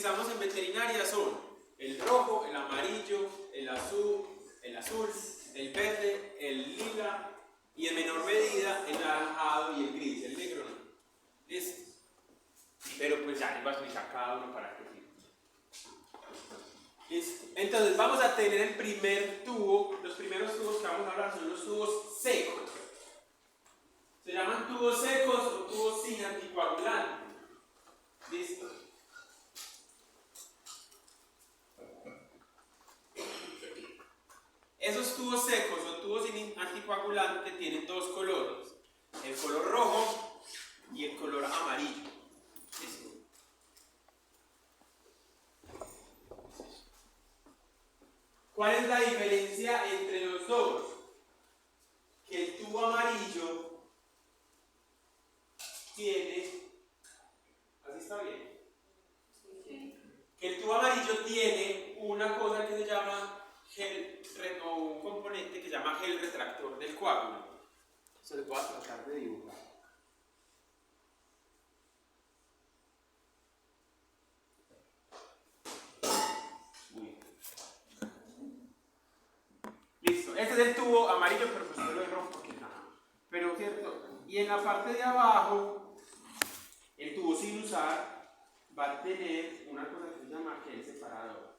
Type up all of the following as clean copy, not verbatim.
utilizamos en veterinaria son el rojo, el amarillo, el azul, el verde, el lila y en menor medida el naranjado y el gris, el negro no. ¿Listo? Pero pues ya les voy a explicar cada uno para qué sirve. ¿Listo? Entonces vamos a tener el primer tubo. Los primeros tubos que vamos a hablar son los tubos secos. Se llaman tubos secos o tubos sin anticoagulante. ¿Listo? Esos tubos secos o tubos sin anticoagulante tienen dos colores, el color rojo y el color amarillo. ¿Listo? ¿Cuál es la diferencia entre los dos? Que el tubo amarillo tiene, ¿así está bien? Que el tubo amarillo tiene una cosa que se llama gel, o un componente que se llama gel retractor del coágulo. Se les voy a tratar de dibujar. Listo, este es el tubo amarillo, pero pues yo lo rojo porque nada. Pero cierto, y en la parte de abajo, el tubo sin usar va a tener una cosa que se llama gel separador.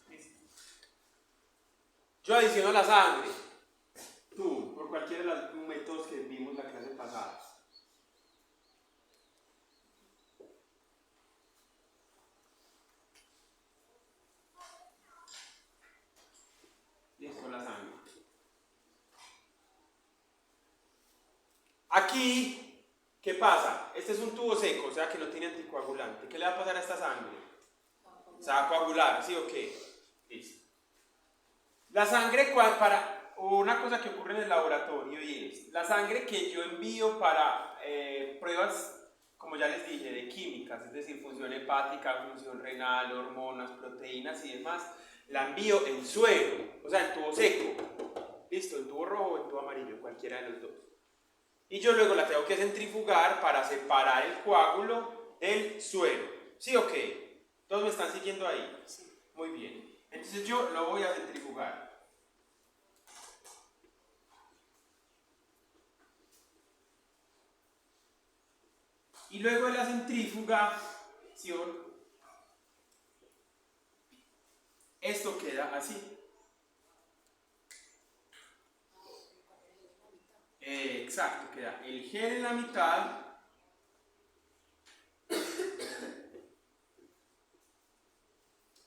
Listo. Yo adiciono la sangre, tú, por cualquiera de los métodos que vimos la clase pasada. Listo, la sangre. Aquí, ¿qué pasa? Este es un tubo seco, o sea que no tiene anticoagulante. ¿Qué le va a pasar a esta sangre? Se va a coagular, ¿sí o qué? Listo. La sangre, para una cosa que ocurre en el laboratorio y es, la sangre que yo envío para pruebas, como ya les dije, de químicas, es decir, función hepática, función renal, hormonas, proteínas y demás, la envío en suero, o sea, en tubo seco. Listo, en tubo rojo o en tubo amarillo, cualquiera de los dos. Y yo luego la tengo que centrifugar para separar el coágulo del suero. ¿Sí o qué? ¿Todos me están siguiendo ahí? Sí. Muy bien. Entonces yo lo voy a centrifugar. Y luego de la centrifugación, esto queda así. Exacto, queda el gel en la mitad.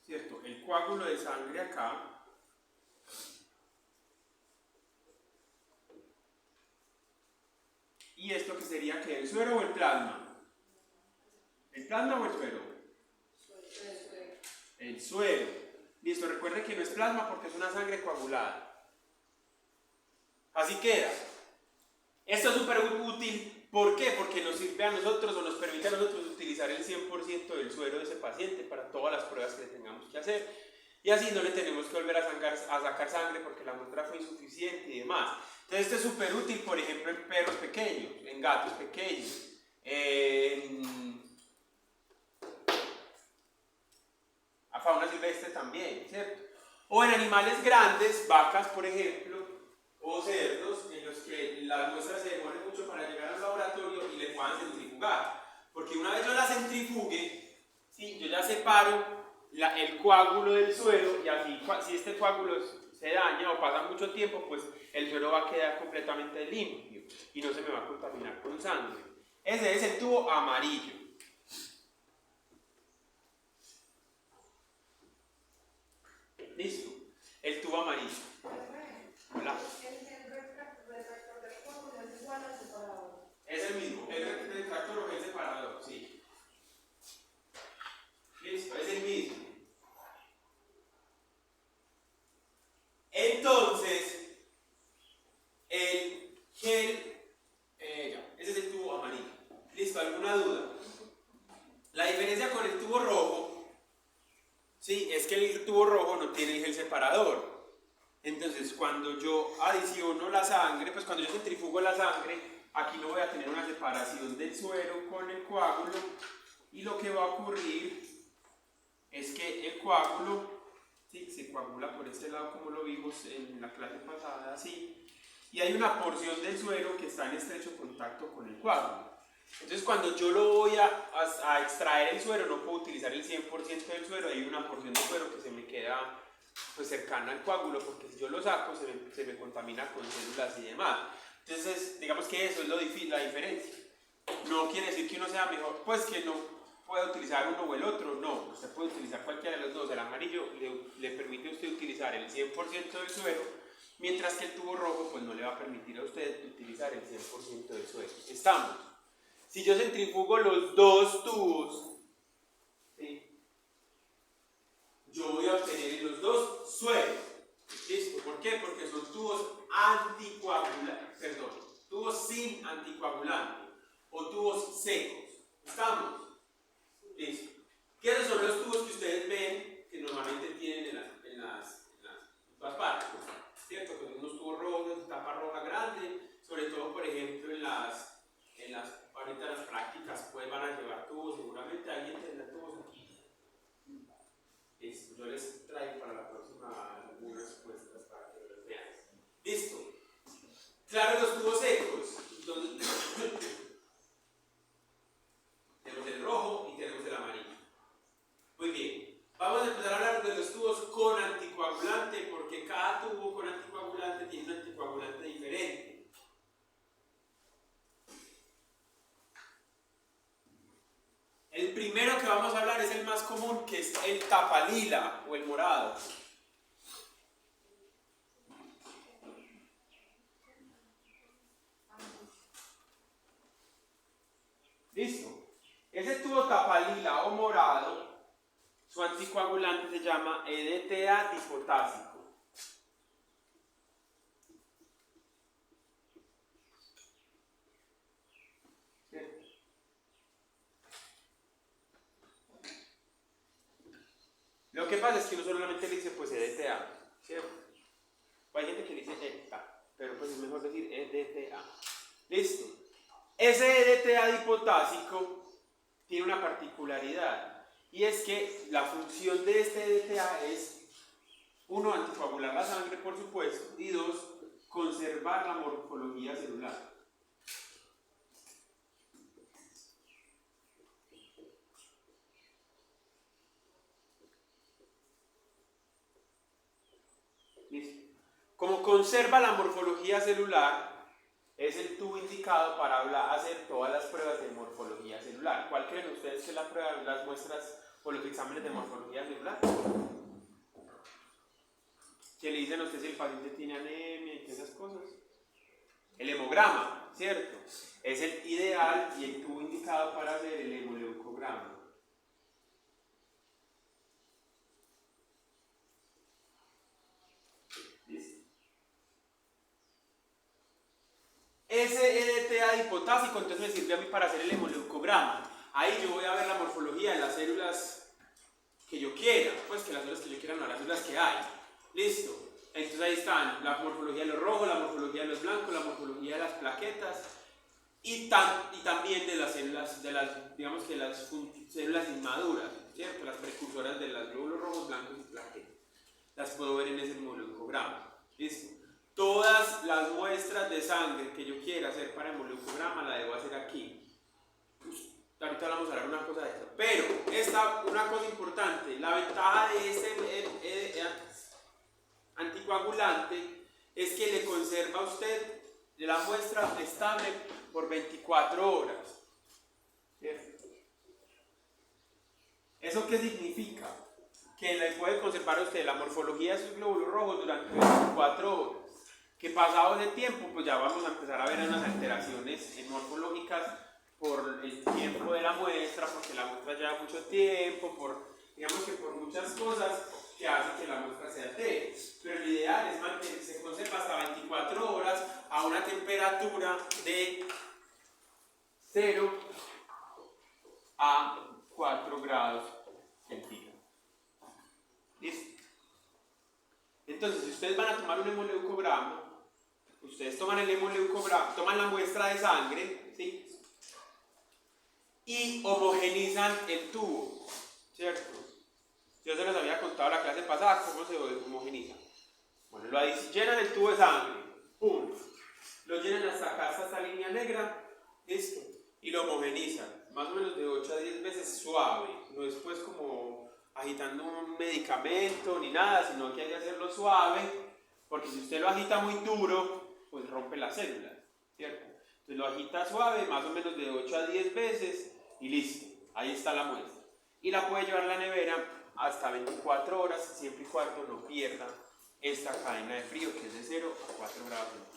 ¿Cierto? El coágulo de sangre acá. ¿Y esto que sería qué? ¿El suero o el plasma? ¿El plasma o el suero? El suero. Listo, recuerden que no es plasma porque es una sangre coagulada. Así queda. Esto es súper útil. ¿Por qué? Porque nos sirve a nosotros o nos permite a nosotros utilizar el 100% del suero de ese paciente para todas las pruebas que le tengamos que hacer. Y así no le tenemos que volver a sacar sangre porque la muestra fue insuficiente y demás. Entonces esto es súper útil, por ejemplo, en perros pequeños, en gatos pequeños, a fauna silvestre también, ¿cierto? O en animales grandes, vacas por ejemplo, o cerdos, en los que las muestras se demoran mucho para llegar al laboratorio y le puedan centrifugar. Porque una vez yo la centrifugue, ¿sí? Yo ya separo el coágulo del suero y así, si este coágulo se daña o pasa mucho tiempo, pues el suero va a quedar completamente limpio y no se me va a contaminar con sangre. Ese es el tubo amarillo. ¿Listo? El tubo amarillo. Hola. Es el mismo, el retractor o el separador, sí. Listo, es el mismo. Entonces, el gel, ese es el tubo amarillo. ¿Listo? ¿Alguna duda? La diferencia con el tubo rojo, sí, es que el tubo rojo no tiene el gel separador. Entonces, cuando yo adiciono la sangre, pues cuando yo centrifugo la sangre, aquí no voy a tener una separación del suero con el coágulo, y lo que va a ocurrir es que el coágulo, ¿sí?, se coagula por este lado como lo vimos en la clase pasada, así, y hay una porción del suero que está en estrecho contacto con el coágulo. Entonces cuando yo lo voy a extraer el suero, no puedo utilizar el 100% del suero, hay una porción del suero que se me queda pues cercana al coágulo, porque si yo lo saco se me contamina con células y demás. Entonces digamos que eso es la diferencia. No quiere decir que uno sea mejor, pues que no pueda utilizar uno o el otro, no, usted puede utilizar cualquiera de los dos. El amarillo le permite a usted utilizar el 100% del suero, mientras que el tubo rojo pues no le va a permitir a usted utilizar el 100% del suero. Estamos. Si yo centrifugo los dos tubos, ¿sí?, yo voy a obtener en los dos sueros. ¿Listo? ¿Por qué? Porque son tubos tubos sin anticoagulante o tubos secos. ¿Estamos? Listo. ¿Qué son los tubos que ustedes ven que normalmente tienen en todas partes? ¿Cierto? Que son unos tubos rojos, de tapa roja grande, sobre todo, por ejemplo, ahorita las prácticas pues van a llevar tubos, seguramente alguien tendrá tubos aquí. Listo, yo les traigo para la próxima algunas muestras para que los vean. Listo. Claro, los tubos secos. Entonces, tenemos el rojo y tenemos el amarillo. Muy bien. Vamos a empezar a hablar de los tubos con anticoagulante, porque cada tubo con anticoagulante tiene un anticoagulante diferente. El primero que vamos a hablar es el más común, que es el tapalila o el morado. Listo. Ese tubo tapalila o morado, su anticoagulante se llama EDTA dipotásico. Lo que pasa es que uno solamente le dice pues EDTA, ¿cierto? Hay gente que le dice EDTA, pero pues es mejor decir EDTA. Listo. Ese EDTA dipotásico tiene una particularidad, y es que la función de este EDTA es, uno, anticoagular la sangre, por supuesto, y dos, conservar la morfología celular. ¿Listo? Como conserva la morfología celular, es el tubo indicado para hacer todas las pruebas de morfología celular. ¿Cuál creen ustedes que es la prueba, las muestras o los exámenes de morfología celular? ¿Qué le dicen a ustedes si el paciente tiene anemia y esas cosas? El hemograma, ¿cierto? Es el ideal y el tubo indicado para hacer el hemoleucograma. Ese EDTA dipotásico entonces me sirve a mí para hacer el hemoleucograma. Ahí yo voy a ver la morfología de las células que yo quiera, pues que las células que yo quiera no, las células que hay. Listo. Entonces ahí están la morfología de los rojos, la morfología de los blancos, la morfología de las plaquetas y también de las células, digamos que las células inmaduras, ¿cierto? Las precursoras de los glóbulos rojos, blancos y plaquetas. Las puedo ver en ese hemoleucograma. Listo. Todas las muestras de sangre que yo quiera hacer para hemoleucograma la debo hacer aquí. Ahorita vamos a hablar una cosa de esto. Pero una cosa importante, la ventaja de este anticoagulante es que le conserva a usted la muestra estable por 24 horas. ¿Cierto? ¿Eso qué significa? Que le puede conservar a usted la morfología de sus glóbulos rojos durante 24 horas. Que pasado ese tiempo, pues ya vamos a empezar a ver unas alteraciones morfológicas por el tiempo de la muestra, porque la muestra lleva mucho tiempo, digamos que por muchas cosas que hacen que la muestra se altere. Pero lo ideal es mantenerse, se conserva hasta 24 horas a una temperatura de 0 a 4 grados centígrados. ¿Listo? Entonces, si ustedes van a tomar un hemoleucograma, ustedes toman el hemoleucograma, toman la muestra de sangre, ¿sí? Y homogenizan el tubo, ¿cierto? Yo se los había contado la clase pasada cómo se homogeniza. Bueno, llenan el tubo de sangre, ¡pum! Lo llenan hasta acá, hasta esta línea negra, listo, y lo homogenizan, más o menos de 8 a 10 veces suave, no es pues como agitando un medicamento ni nada, sino que hay que hacerlo suave, porque si usted lo agita muy duro, pues rompe las células, ¿cierto? Entonces lo agita suave, más o menos de 8 a 10 veces, y listo, ahí está la muestra. Y la puede llevar a la nevera hasta 24 horas, siempre y cuando no pierda esta cadena de frío, que es de 0 a 4 grados centígrados.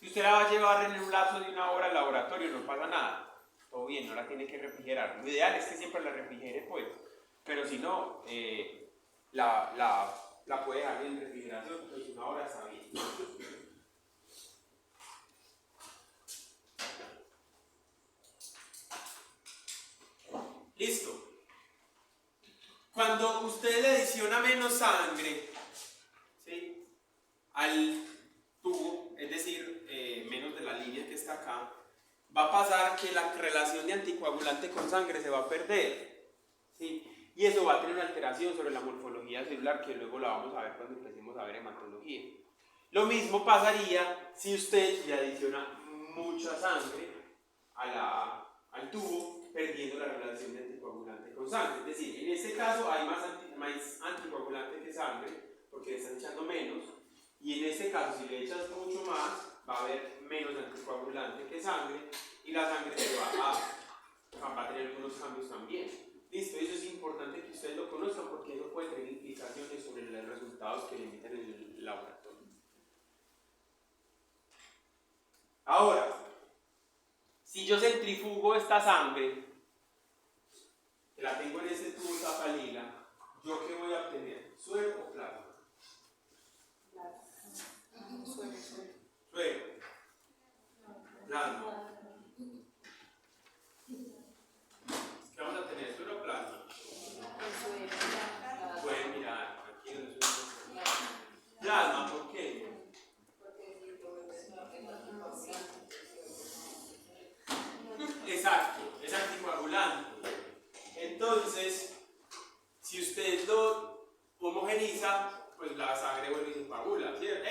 Si usted la va a llevar en un lapso de 1 hora al laboratorio, no pasa nada, todo bien, no la tiene que refrigerar. Lo ideal es que siempre la refrigere, pues, pero si no, la puede dejar en refrigeración, pues 1 hora está bien. Listo. Cuando usted le adiciona menos sangre, ¿sí?, al tubo, es decir, menos de la línea que está acá, va a pasar que la relación de anticoagulante con sangre se va a perder, ¿sí? Y eso va a tener una alteración sobre la morfología celular, que luego la vamos a ver cuando empecemos a ver hematología. Lo mismo pasaría si usted le adiciona mucha sangre al tubo, perdiendo la relación de anticoagulante con sangre. Es decir, en este caso hay más anticoagulante que sangre, porque le están echando menos, y en este caso, si le echas mucho más, va a haber menos anticoagulante que sangre, y la sangre se va a tener algunos cambios también. Listo, eso es importante que ustedes lo conozcan, porque eso puede tener implicaciones sobre los resultados que le emiten en el laboratorio. Ahora, si yo centrifugo esta sangre, que la tengo en este tubo Zapalila, ¿yo qué voy a obtener? ¿Suero o plasma? Suero. Plasma. ¿Qué vamos a tener? ¿Suero o plasma? Pueden mirar, aquí en el suelo. Plasma, ¿por qué? Exacto, es anticoagulante. Entonces, si usted lo homogeniza, pues la sangre vuelve y se coagula, ¿cierto?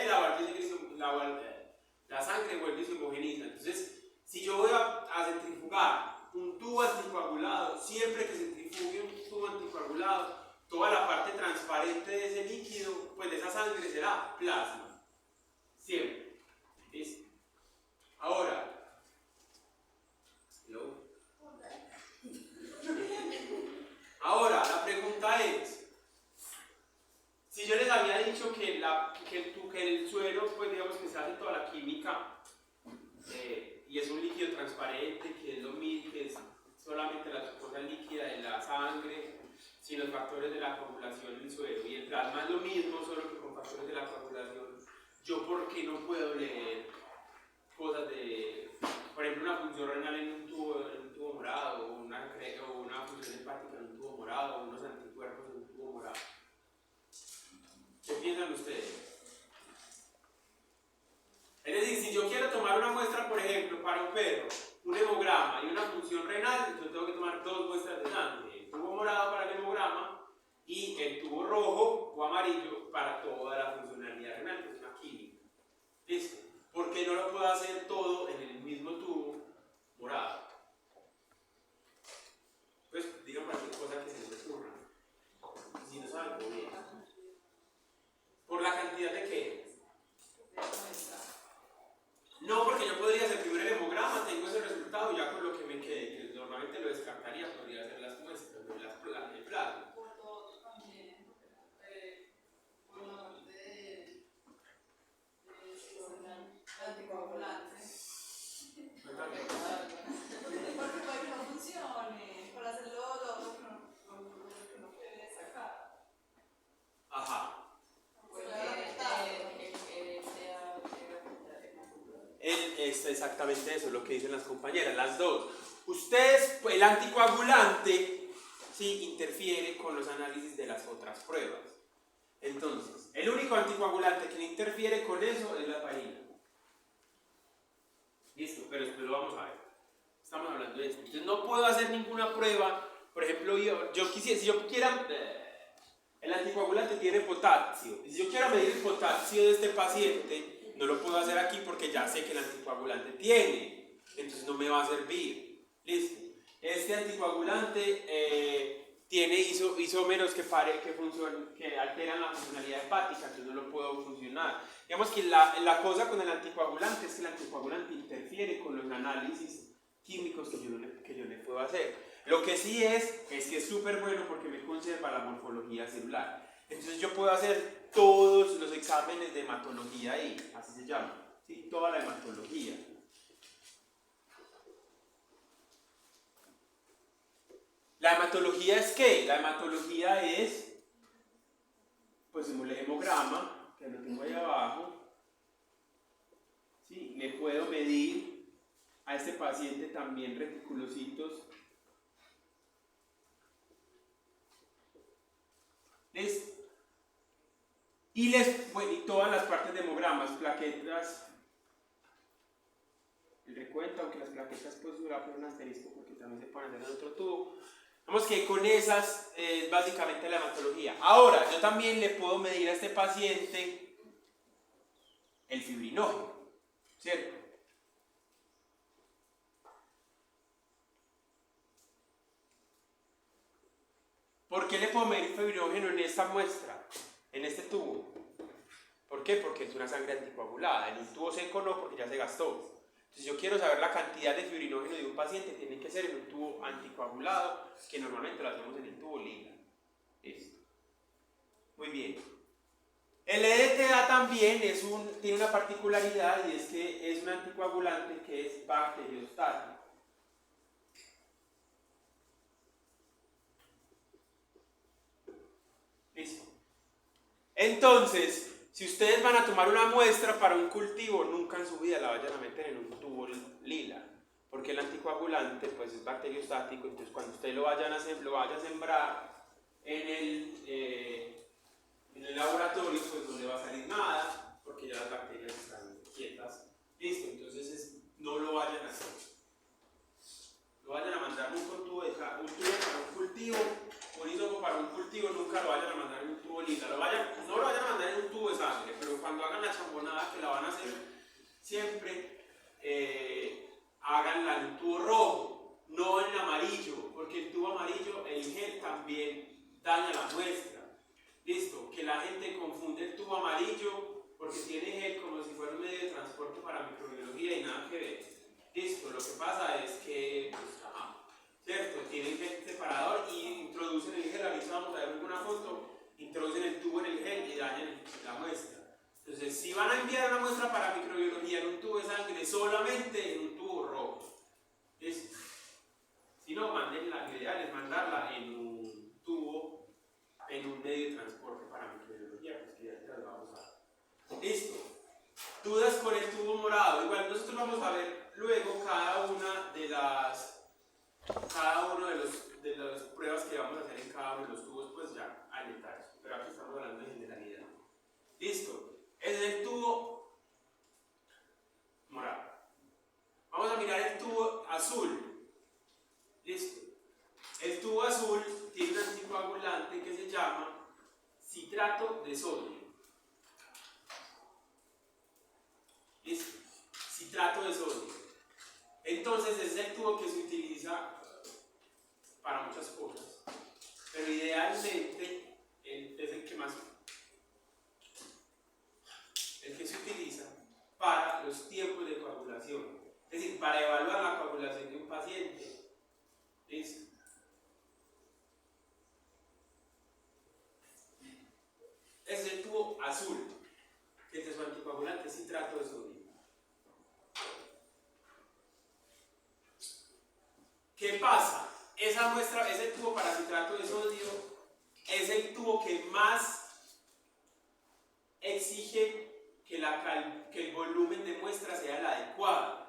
La sangre vuelve y se homogeniza. Entonces, si yo voy a centrifugar un tubo anticoagulado, siempre que centrifugue un tubo anticoagulado, toda la parte transparente de ese líquido, pues de esa sangre será plasma. Siempre. ¿Listo? Ahora, la pregunta es, si yo les había dicho que el suero, pues digamos que se hace toda la química, y es un líquido transparente, que es lo mismo, que es solamente la glucosa líquida de la sangre, sin los factores de la coagulación del suero, y el plasma es lo mismo, solo que con factores de la coagulación, ¿yo por qué no puedo leer cosas de, por ejemplo, una función renal en un tubo morado, o una función hepática en un tubo morado, o unos anticuerpos en un tubo morado? ¿Qué piensan ustedes? Es decir, si yo quiero tomar una muestra, por ejemplo, para un perro, un hemograma y una función renal, yo tengo que tomar 2 muestras de sangre, el tubo morado para el hemograma y el tubo rojo o amarillo para toda la funcionalidad renal, que es una química. ¿Listo? ¿Por qué no lo puedo hacer todo en el mismo tubo morado? Pues digan cualquier cosa que se les ocurra. Si no saben, muy bien. ¿Por la cantidad de qué? No, porque yo podría hacer primero el hemograma, tengo ese resultado y ya con lo que me quede, que normalmente lo descartaría, podría hacer las muestras, el plasma. Porque para que no funcione, para hacerlo que no puede sacar. Ajá. Es exactamente eso, lo que dicen las compañeras, las dos. Ustedes, el anticoagulante, sí, interfiere con los análisis de las otras pruebas. Entonces, el único anticoagulante que no interfiere con eso es la heparina. Listo, pero después lo vamos a ver. Estamos hablando de esto. Entonces no puedo hacer ninguna prueba. Por ejemplo, yo quisiera, si yo quiera, el anticoagulante tiene potasio. Si yo quiero medir el potasio de este paciente, no lo puedo hacer aquí porque ya sé que el anticoagulante tiene. Entonces no me va a servir. Listo. Este anticoagulante tiene isómeros que alteran la funcionalidad hepática, entonces no lo puedo funcionar. Digamos que la cosa con el anticoagulante es que el anticoagulante interfiere con los análisis químicos que yo le puedo hacer. Lo que sí es que es súper bueno porque me conserva la morfología celular. Entonces yo puedo hacer todos los exámenes de hematología ahí, así se llama, ¿sí? Toda la hematología. ¿La hematología es qué? La hematología es, pues el hemograma, que lo tengo ahí abajo, ¿sí? Le puedo medir a este paciente también reticulocitos. Y todas las partes de hemogramas, plaquetas, el recuento, aunque las plaquetas pues dura por un asterisco porque también se pueden hacer en otro tubo. Vamos que con esas es básicamente la hematología. Ahora, yo también le puedo medir a este paciente el fibrinógeno, ¿cierto? ¿Por qué le puedo medir fibrinógeno en esta muestra, en este tubo? ¿Por qué? Porque es una sangre anticoagulada. En un tubo seco no, porque ya se gastó. Si yo quiero saber la cantidad de fibrinógeno de un paciente, tiene que ser en un tubo anticoagulado, que normalmente lo hacemos en el tubo lila. Listo. Muy bien. El EDTA también tiene una particularidad y es que es un anticoagulante que es bacteriostático. Listo. Entonces, si ustedes van a tomar una muestra para un cultivo, nunca en su vida la vayan a meter en un tubo lila, porque el anticoagulante pues es bacteriostático, entonces cuando ustedes lo vaya a sembrar en el laboratorio, pues no le va a salir nada, porque ya las bacterias están quietas. Listo, entonces no lo vayan a hacer. Lo vayan a mandar un tubo para un cultivo, un hisopo para un cultivo, nunca lo vayan a mandar en un tubo lila. No lo vayan a mandar en un tubo de sangre, pero cuando hagan la chambonada, que la van a hacer siempre, háganla en un tubo rojo, no en el amarillo, porque el tubo amarillo, el gel también daña la muestra. Listo, que la gente confunde el tubo amarillo porque tiene gel como si fuera un medio de transporte para microbiología y nada que ver. Listo, lo que pasa es que, ¿cierto? Tienen gel separador y introducen el gel, ahorita vamos a ver alguna foto, introducen el tubo en el gel y dañan la muestra. Entonces, si van a enviar una muestra para microbiología en un tubo de sangre, solamente en un tubo rojo. ¿Listo? Si no, mandenla, lo ideal es mandarla en un tubo, en un medio de transporte para microbiología, pues que ya te las vamos a dar. ¿Listo? Dudas con el tubo morado. Igual nosotros vamos a ver luego cada una de las pruebas que vamos a hacer en cada uno de los tubos, pues ya hay detalles, pero aquí estamos hablando de generalidad. Listo, es el tubo morado. Vamos a mirar el tubo azul. Listo, el tubo azul tiene un anticoagulante que se llama citrato de sodio. Listo, citrato de sodio. Entonces es el tubo que se utiliza para muchas cosas, pero idealmente es el que se utiliza para los tiempos de coagulación, es decir, para evaluar la coagulación de un paciente. ¿Listo? Es el tubo azul, que es su anticoagulante citrato de sodio. ¿Qué pasa? Esa muestra, ese tubo para citrato de sodio, es el tubo que más exige que el volumen de muestra sea el adecuado.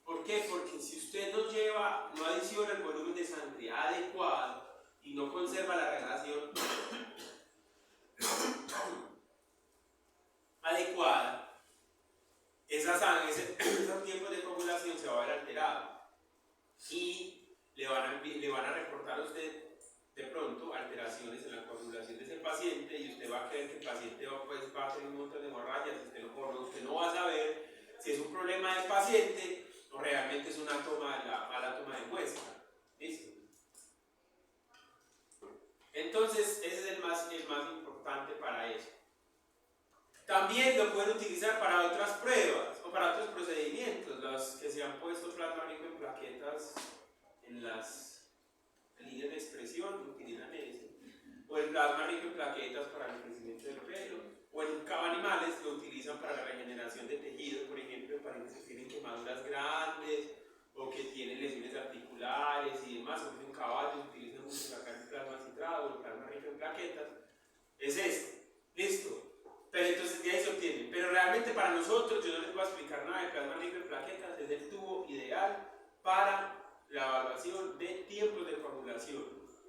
¿Por qué? Porque si usted no adiciona el volumen de sangre adecuado y no conserva la relación le van a reportar a usted de pronto alteraciones en la coagulación de ese paciente y usted va a creer que el paciente va a tener un montón de hemorragias, usted no va a saber si es un problema del paciente o realmente es una mala toma de muestra. ¿Listo? Entonces, ese es el más importante para eso. También lo pueden utilizar para otras pruebas o para otros procedimientos, los que se han puesto plasma rico en plaquetas en las líneas de expresión, utilizan ese. O el plasma rico en plaquetas para el crecimiento del pelo, o en animales lo utilizan para la regeneración de tejidos, por ejemplo, en pacientes que tienen quemaduras grandes o que tienen lesiones articulares y demás, o en caballos utilizan mucho el plasma citrado o el plasma rico en plaquetas. Es esto, listo. Pero entonces de ahí se obtiene. Pero realmente para nosotros, yo no les voy a explicar nada del plasma rico en plaquetas, es el tubo ideal para la evaluación de tiempos de coagulación.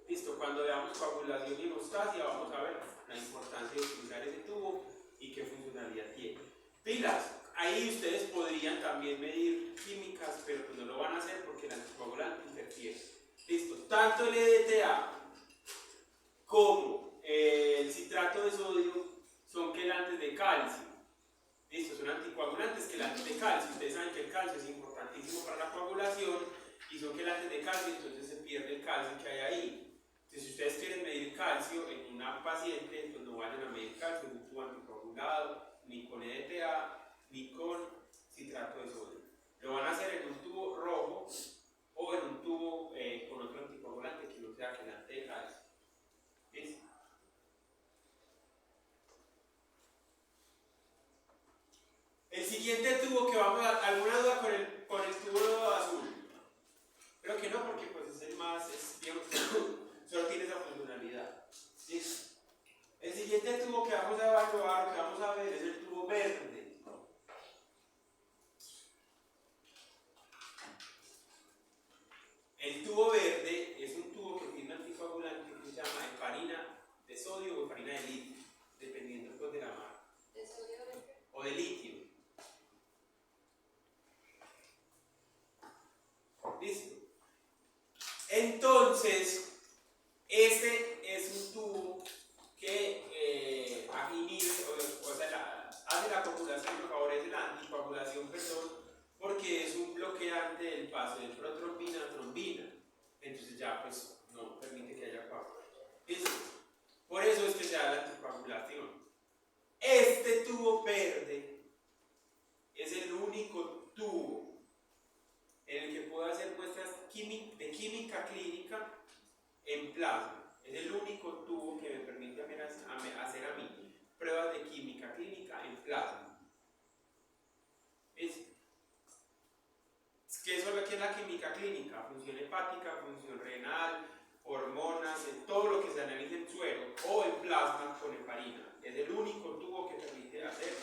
Listo, cuando veamos coagulación y hemostasia vamos a ver la importancia de utilizar ese tubo y qué funcionalidad tiene. Pilas, ahí ustedes podrían también medir químicas, pero pues no lo van a hacer porque el anticoagulante interfiere. Listo, tanto el EDTA como el citrato de sodio son quelantes de calcio. Listo, son anticoagulantes quelantes de calcio. Ustedes saben que el calcio es importantísimo para la coagulación y son quelantes de calcio, entonces se pierde el calcio que hay ahí. Entonces, si ustedes quieren medir calcio en una paciente, pues no vayan a medir calcio en un tubo anticoagulado, ni con EDTA, ni con citrato de sodio. Lo van a hacer en un tubo rojo o en un tubo con otro anticoagulante que no sea quelante de calcio. ¿Listo? El siguiente tubo que vamos a... ¿Alguna duda con el tubo azul? Creo que no, porque pues es el más... solo tiene esa funcionalidad. ¿Sí? El siguiente tubo que vamos a evaluar, que vamos a ver, es el tubo verde. El tubo verde es un tubo que tiene un anticoagulante que se llama heparina de sodio o heparina de litio, dependiendo pues, de la marca. ¿De sodio o de litio. ¿Listo? Entonces, este es un tubo que inhibe, o sea, hace la coagulación, favorece la anticoagulación, perdón, porque es un bloqueante del paso de protrombina a trombina. Entonces ya pues no permite que haya coagulación. ¿Listo? Por eso es que se da la anticoagulación. Este tubo verde es el único tubo en el que puedo hacer muestras de química clínica en plasma. Es el único tubo que me permite hacer a mí pruebas de química clínica en plasma. ¿Qué es lo que es la química clínica? Función hepática, función renal, hormonas, todo lo que se analiza en suero o en plasma con heparina. Es el único tubo que permite hacer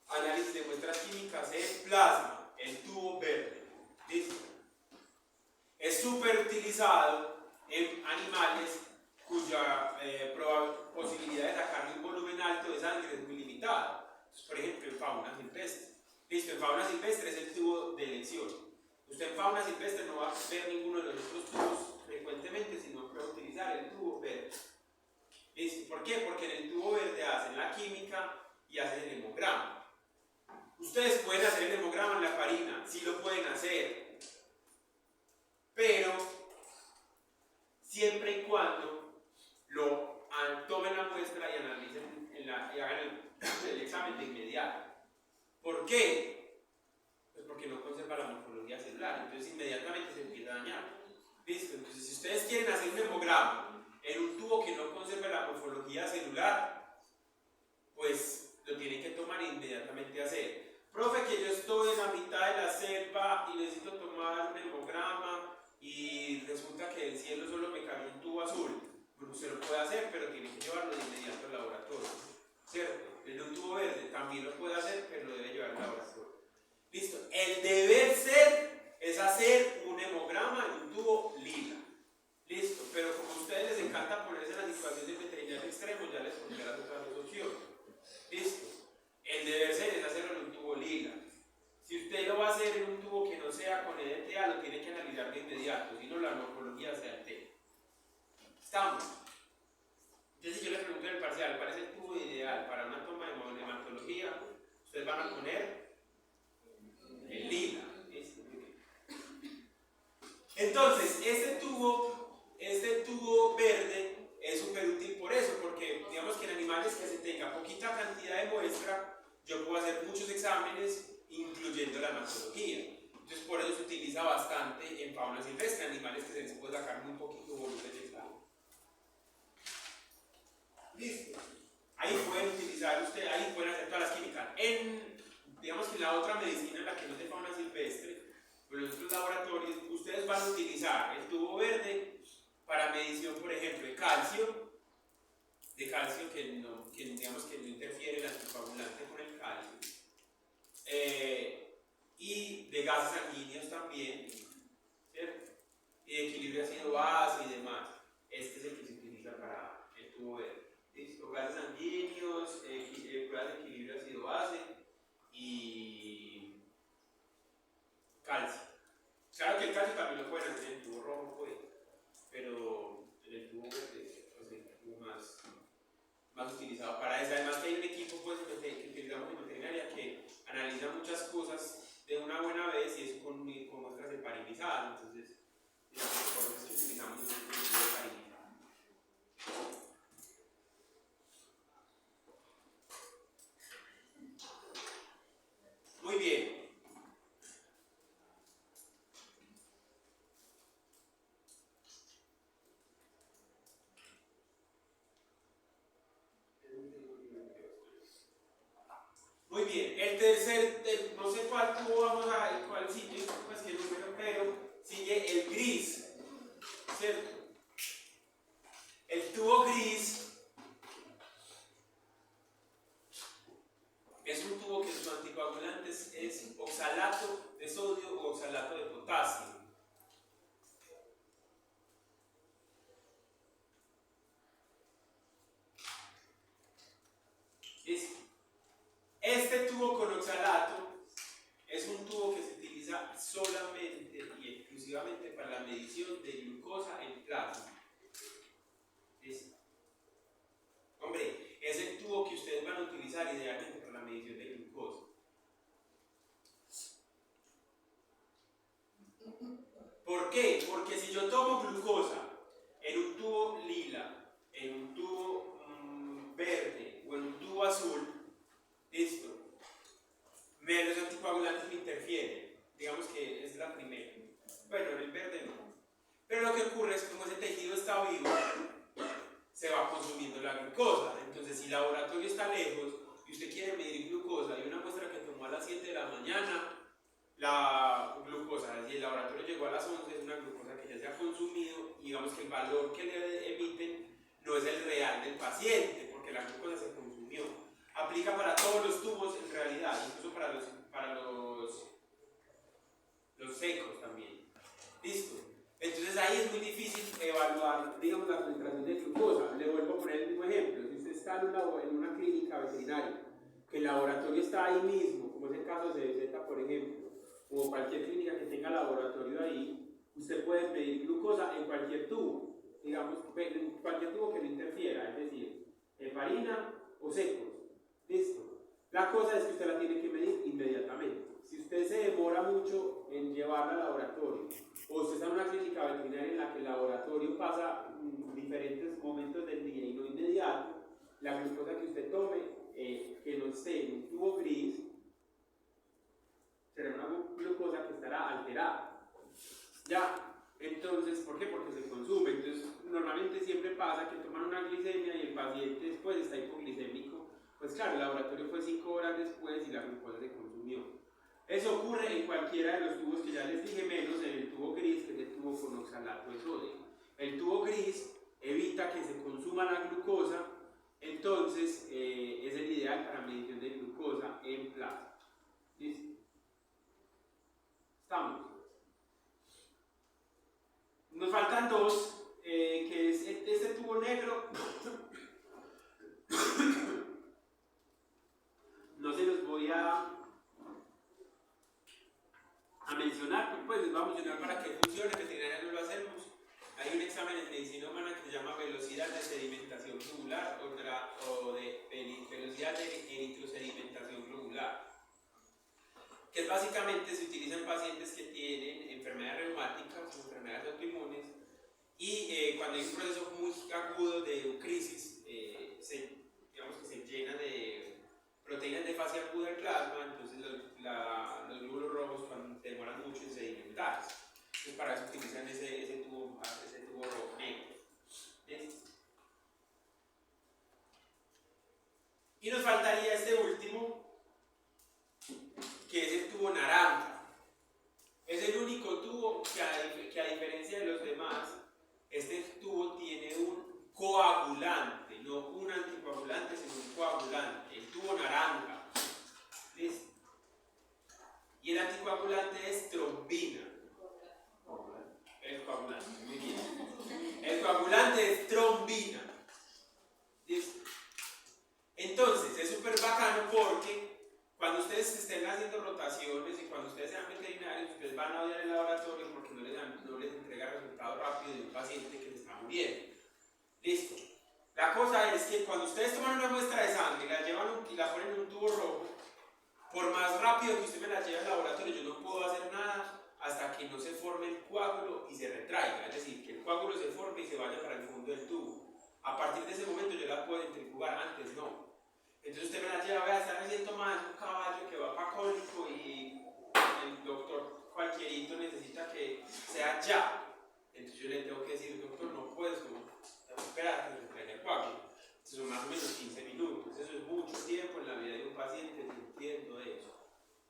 análisis de muestras químicas en plasma, el tubo verde. ¿Listo? Es súper utilizado en animales cuya posibilidad de sacar un volumen alto de sangre es muy limitada. Entonces, por ejemplo, en fauna silvestre. Listo, en fauna silvestre es el tubo de elección. Usted en fauna silvestre no va a ver ninguno de los otros tubos frecuentemente, sino que va a utilizar el tubo verde. ¿Listo? ¿Por qué? Porque en el tubo verde hacen la química y hacen el hemograma. Ustedes pueden hacer el hemograma en la heparina, sí lo pueden hacer, pero siempre y cuando tomen la muestra y analicen y hagan el examen de inmediato. ¿Por qué? Pues porque no conserva la morfología celular, entonces inmediatamente se empieza a dañar. ¿Listo? Entonces si ustedes quieren hacer un hemograma en un tubo que no conserva la morfología celular, pues lo tienen que tomar e inmediatamente hacer. Profe, que yo estoy en la mitad de la selva y necesito tomar un hemograma y resulta que del cielo solo me cayó un tubo azul. Bueno, usted lo puede hacer, pero tiene que llevarlo de inmediato al laboratorio. ¿Cierto? El un tubo verde también lo puede hacer, pero lo debe llevar al laboratorio. Listo. El deber ser es hacer un hemograma en un tubo lila. Listo. Pero como a ustedes les encanta ponerse en la situación de veterinario extremo, ya les pondré las otras dos opciones. Listo. El deber ser es hacerlo en un tubo lila. Si usted lo va a hacer en un tubo que no no sea con EDTA lo tiene que analizar de inmediato, si no la morfología se altera. ¿Estamos? Entonces si yo le pregunto en el parcial, ¿cuál es el tubo ideal para una toma de hematología? Ustedes van a poner el lila. Entonces, este tubo verde es súper útil por eso, porque digamos que en animales que se tenga poquita cantidad de muestra, yo puedo hacer muchos exámenes, incluyendo la hematología. Entonces, por eso se utiliza bastante en fauna silvestre, animales que se les puede sacar muy poquito volumen de examen. Listo. Ahí pueden utilizar ahí pueden hacer todas las químicas. Digamos que en la otra medicina, en la que no es de fauna silvestre, en los otros laboratorios, ustedes van a utilizar el tubo verde para medición, por ejemplo, de calcio digamos que no interfiere el anticoagulante con el calcio, y de gases sanguíneos también, ¿cierto? Y de equilibrio ácido-base y demás. Este es el que se utiliza para el tubo verde. ¿Listo? Gases sanguíneos, pruebas de equilibrio ácido-base y calcio. Claro que el calcio también lo pueden hacer en el tubo rojo, pues, pero en el tubo verde es el tubo más utilizado para eso. Además que hay un equipo pues, que utilizamos en veterinaria que analiza muchas cosas de una buena vez y eso con muestras heparinizadas. Entonces, digamos que por eso es que utilizamos el tubo heparinizado. Muy bien. Muy bien, el tercer, no sé cuál tubo vamos a ver, cuál sitio, pues qué número, pero sigue el gris, ¿cierto? El tubo gris es un tubo que sus anticoagulantes es oxalato de sodio o oxalato de potasio. ¿Listo? Este tubo con oxalato es un tubo que se utiliza solamente y exclusivamente para la medición de glucosa en plasma. ¿Listo? Hombre, es el tubo que ustedes van a utilizar idealmente para la medición de glucosa. ¿Por qué? Porque si yo tomo glucosa en un tubo lila, en un tubo verde o en un tubo azul, listo, los anticoagulantes me interfieren. Digamos que es la primera. Bueno, en el verde no. Pero lo que ocurre es que como ese tejido está vivo, se va consumiendo la glucosa. Entonces, si el laboratorio está lejos y usted quiere medir glucosa y una muestra que tomó a las 7 de la mañana, la glucosa, si el laboratorio llegó a las 11, es una glucosa que ya se ha consumido y digamos que el valor que le emiten no es el real del paciente, porque la glucosa se consumió. Aplica para todos los tubos en realidad, incluso para los secos también. ¿Listo? Entonces ahí es muy difícil evaluar, digamos, la concentración de glucosa. Le vuelvo a poner el mismo ejemplo. Si usted está en una clínica veterinaria, que el laboratorio está ahí mismo, como es el caso de CBZ, por ejemplo, o cualquier clínica que tenga laboratorio ahí, usted puede medir glucosa en cualquier tubo, digamos, en cualquier tubo que no interfiera, es decir, heparina o secos. ¿Listo? La cosa es que usted la tiene que medir inmediatamente. Si usted se demora mucho en llevarla al laboratorio, o usted está en una clínica veterinaria en la que el laboratorio pasa diferentes momentos del día y no inmediato, la glucosa que usted tome, que no esté en un tubo gris, será una glucosa que estará alterada. Ya, entonces, ¿por qué? Porque se consume. Entonces, normalmente siempre pasa que toman una glicemia y el paciente después está hipoglicémico. Pues claro, el laboratorio fue 5 horas después y la glucosa se consumió. Eso ocurre en cualquiera de los tubos que ya les dije, menos en el tubo gris, que es el tubo con oxalato de sodio. El tubo gris evita que se consuma la glucosa, entonces es el ideal para medición de glucosa en plasma. ¿Listo? ¿Estamos? Nos faltan dos, que es este tubo negro. No se los voy a a mencionar, pues les voy a mencionar para que funcione, veterinaria no lo hacemos. Hay un examen en medicina humana que se llama velocidad de sedimentación globular o de velocidad de eritrosedimentación globular, que básicamente se utiliza en pacientes que tienen enfermedades reumáticas o enfermedades autoinmunes y cuando hay un proceso muy agudo de eucrisis, digamos que se llena de proteínas de fase aguda del plasma, entonces los glóbulos rojos cuando demoran mucho en sedimentarse. Entonces para eso utilizan ese tubo rojo negro. ¿Sí? Y nos faltaría este último, que es el tubo naranja. Es el único tubo que a diferencia de los demás, este tubo tiene un coagulante, no un anticoagulante, sino un coagulante, el tubo naranja. ¿Listo? Y el anticoagulante es trombina. El coagulante, muy bien. El coagulante es trombina. ¿Listo? Entonces, es súper bacano porque cuando ustedes estén haciendo rotaciones y cuando ustedes sean veterinarios, ustedes van a odiar el laboratorio porque no les entrega resultados rápidos de un paciente que se está muriendo. Listo. La cosa es que cuando ustedes toman una muestra de sangre y la ponen en un tubo rojo, por más rápido que usted me la lleve al laboratorio, yo no puedo hacer nada hasta que no se forme el coágulo y se retraiga, es decir, que el coágulo se forme y se vaya para el fondo del tubo. A partir de ese momento yo la puedo centrifugar, antes no. Entonces usted me la lleva, vea, me siento mal, un caballo que va para cólico y el doctor cualquierito necesita que sea ya. Entonces yo le tengo que decir, doctor, no puedes, tengo que esperar que se traiga el coágulo. Entonces son más o menos 15 minutos, eso es mucho tiempo en la vida de un paciente, yo entiendo eso.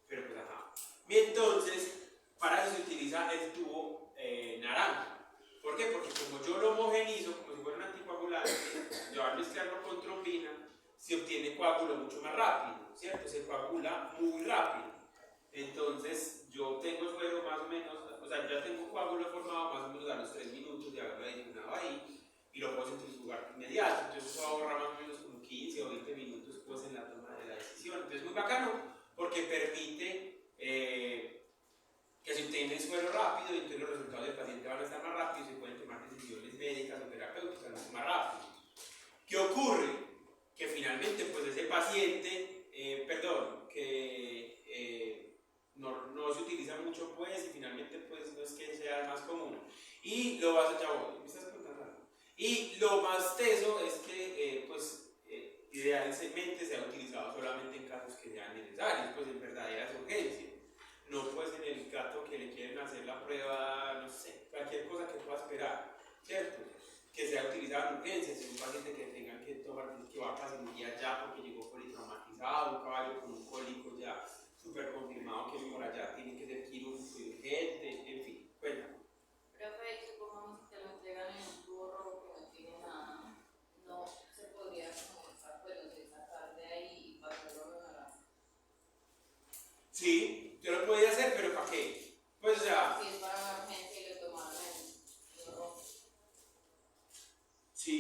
Pero pues ajá. Y entonces, para eso se utiliza el tubo naranja. ¿Por qué? Porque como yo lo homogenizo, como si fuera un anticoagulante, yo al mezclarlo con trombina, se obtiene coágulo mucho más rápido, ¿cierto? Se coagula muy rápido. Entonces, yo tengo suero más o menos, o sea, ya tengo coágulo formado más o menos a los 3 minutos de haberlo adicionado ahí y lo puedo centrifugar inmediato. Entonces, eso ahorra más o menos como 15 o 20 minutos pues, en la toma de la decisión. Entonces, muy bacano porque permite que se obtiene suero rápido y entonces los resultados del paciente van a estar más rápidos y se pueden tomar decisiones médicas o terapéuticas mucho más rápido. ¿Qué ocurre? Que finalmente pues ese paciente, no se utiliza mucho pues y finalmente pues no es que sea el más común. Y lo vas a ¿me estás contando algo? Y lo más teso es que idealmente se ha utilizado solamente en casos que sean necesarios, pues en verdaderas urgencias. No pues en el gato que le quieren hacer la prueba, no sé, cualquier cosa que pueda esperar, ¿cierto? Que sea utilizado en urgencias, en un paciente que tengan que tomar, que va a cirugía ya porque llegó politraumatizado, un caballo con un cólico ya súper confirmado que por allá tiene que ser quirúrgico y urgente, en fin, bueno. Profe, supongamos que lo entregan en un tubo rojo que no tiene nada, no se podría como sacar de ahí y pasarlo a la naranja. Sí, yo lo podía hacer, pero ¿para qué? Pues o sea. Si es para una urgencia y lo tomaron en tubo rojo. Sí,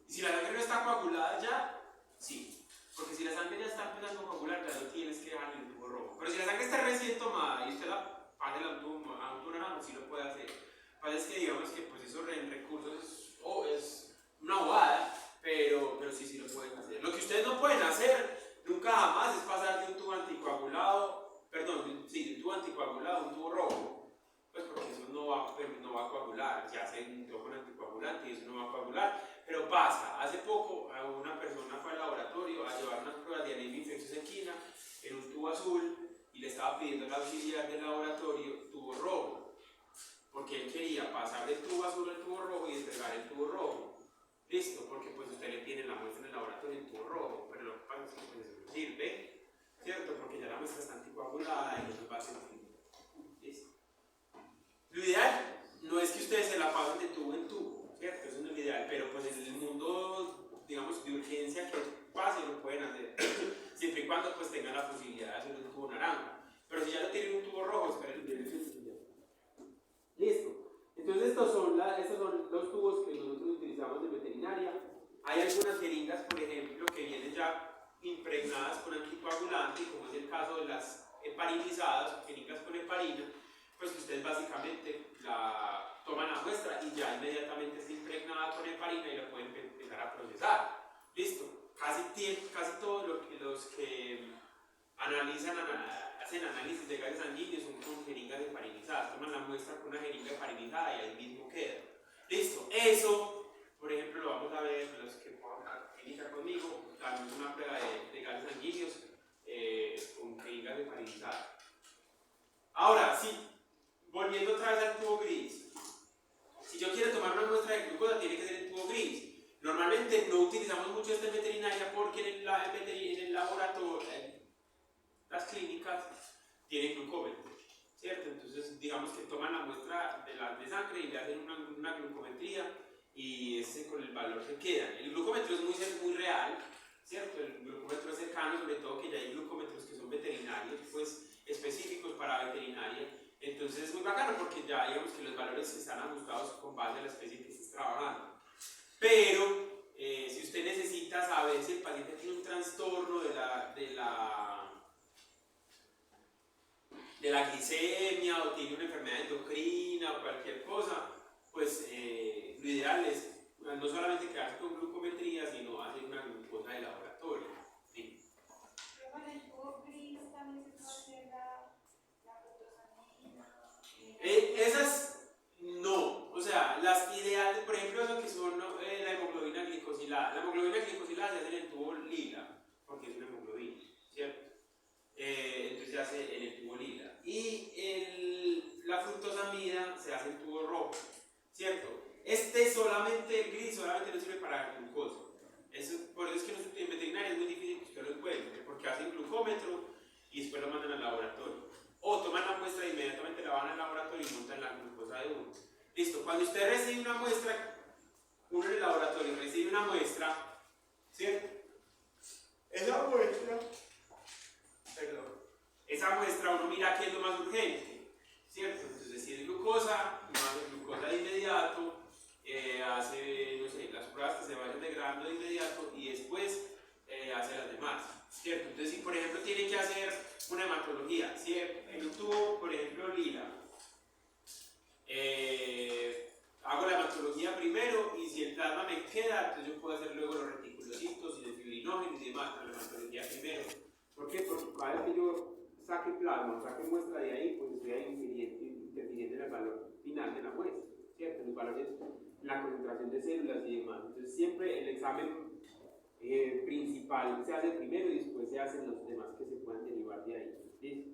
y si la sangre no está coagulada ya, sí. Porque si la sangre ya está empezando a coagular, ya lo tienes que dejar en el tubo rojo. Pero si la sangre está recién tomada y usted la pasa a un tubo naranja, sí lo puede hacer. Lo que pasa es que digamos que pues eso en recursos es una bobada, pero sí lo pueden hacer. Lo que ustedes no pueden hacer nunca jamás es pasar de un tubo anticoagulado, de un tubo anticoagulado a un tubo rojo. Pues porque eso no va a coagular, ya se entró con anticoagulante y eso no va a coagular. Pero pasa, hace poco una persona fue al laboratorio a llevar unas pruebas de anemia infecciosa equina en un tubo azul y le estaba pidiendo al auxiliar del laboratorio tubo rojo, porque él quería pasar del tubo azul al tubo rojo y entregar el tubo rojo. Listo, porque pues usted le tiene la muestra en el laboratorio en tubo rojo, pero lo que pasa es que pues eso no sirve, ¿cierto? Porque ya la muestra está anticoagulada y no va a servir. Listo. Lo ideal no es que ustedes se la pasen de tubo en tubo, ¿cierto? Eso no es lo ideal, pero pues en el mundo, digamos, de urgencia que pase lo pueden hacer, siempre y cuando pues tengan la posibilidad de hacer un tubo naranja. Pero si ya lo tienen un tubo rojo, esperen el listo. Entonces estos son los tubos que nosotros utilizamos en veterinaria. Hay algunas jeringas, por ejemplo, que vienen ya impregnadas con anticoagulante, como es el caso de las heparinizadas, jeringas básicamente toman la muestra y ya inmediatamente está impregnada con heparina y la pueden empezar a procesar. Listo. Casi todos los que hacen análisis de gases sanguíneos son con jeringas heparinizadas. Toman la muestra con una jeringa heparinizada y ahí mismo queda. Listo. Eso, por ejemplo, lo vamos a ver los que pongan a clínica conmigo. Damos una prueba de gases sanguíneos con jeringas heparinizadas. Ahora, sí, volviendo otra vez al tubo gris. Si yo quiero tomar una muestra de glucosa, tiene que ser en tubo gris. Normalmente no utilizamos mucho esto en veterinaria porque en el laboratorio, las clínicas tienen glucómetro, ¿cierto? Entonces, digamos que toman la muestra de sangre y le hacen una glucometría y ese con el valor se queda. El glucómetro es muy real, ¿cierto? El glucómetro es cercano, sobre todo que ya hay glucómetros que son veterinarios, pues específicos para veterinaria. Entonces es muy bacano porque ya digamos que los valores están ajustados con base a la especie que estés trabajando. Pero si usted necesita saber si el paciente tiene un trastorno de la glicemia o tiene una enfermedad endocrina o cualquier cosa, pues lo ideal es no solamente quedarse con glucometría, sino hacer una glucosa de laboratorio. ¿Sí? Pero con el tubo gris también se puede hacer la glucosamina. Esas no, o sea, las ideales, por ejemplo, eso que son la hemoglobina glicosilada. La hemoglobina glicosilada se hace en el tubo lila, porque es una hemoglobina, ¿cierto? Entonces se hace en el tubo lila. Y la fructosamida se hace en tubo rojo, ¿cierto? Solamente el gris solamente no sirve para glucosa. Por eso es que en veterinaria es muy difícil que usted lo encuentre, porque hacen glucómetro y después lo mandan al laboratorio. O toman la muestra e inmediatamente la van al laboratorio y montan la glucosa de uno. Listo, cuando usted recibe una muestra, uno en el laboratorio recibe una muestra, ¿cierto? Esa muestra uno mira qué es lo más urgente, ¿cierto? Entonces si es glucosa, uno hace glucosa de inmediato, hace, no sé, las pruebas que se vayan degradando de inmediato y después hace las demás, ¿cierto? Entonces si por ejemplo tiene que hacer una hematología, ¿cierto? En un tubo, por ejemplo, lila, hago la hematología primero y si el plasma me queda, entonces yo puedo hacer luego los reticulocitos y el fibrinógeno y demás, pero la hematología primero. ¿Por qué? Porque cada vez que yo saque plasma, saque muestra de ahí, pues estoy ahí interfiriendo en el valor final de la muestra, ¿cierto? En los valores, en la concentración de células y demás. Entonces siempre el examen principal se hace primero y después se hacen los demás que se puedan derivar de ahí. ¿Listo?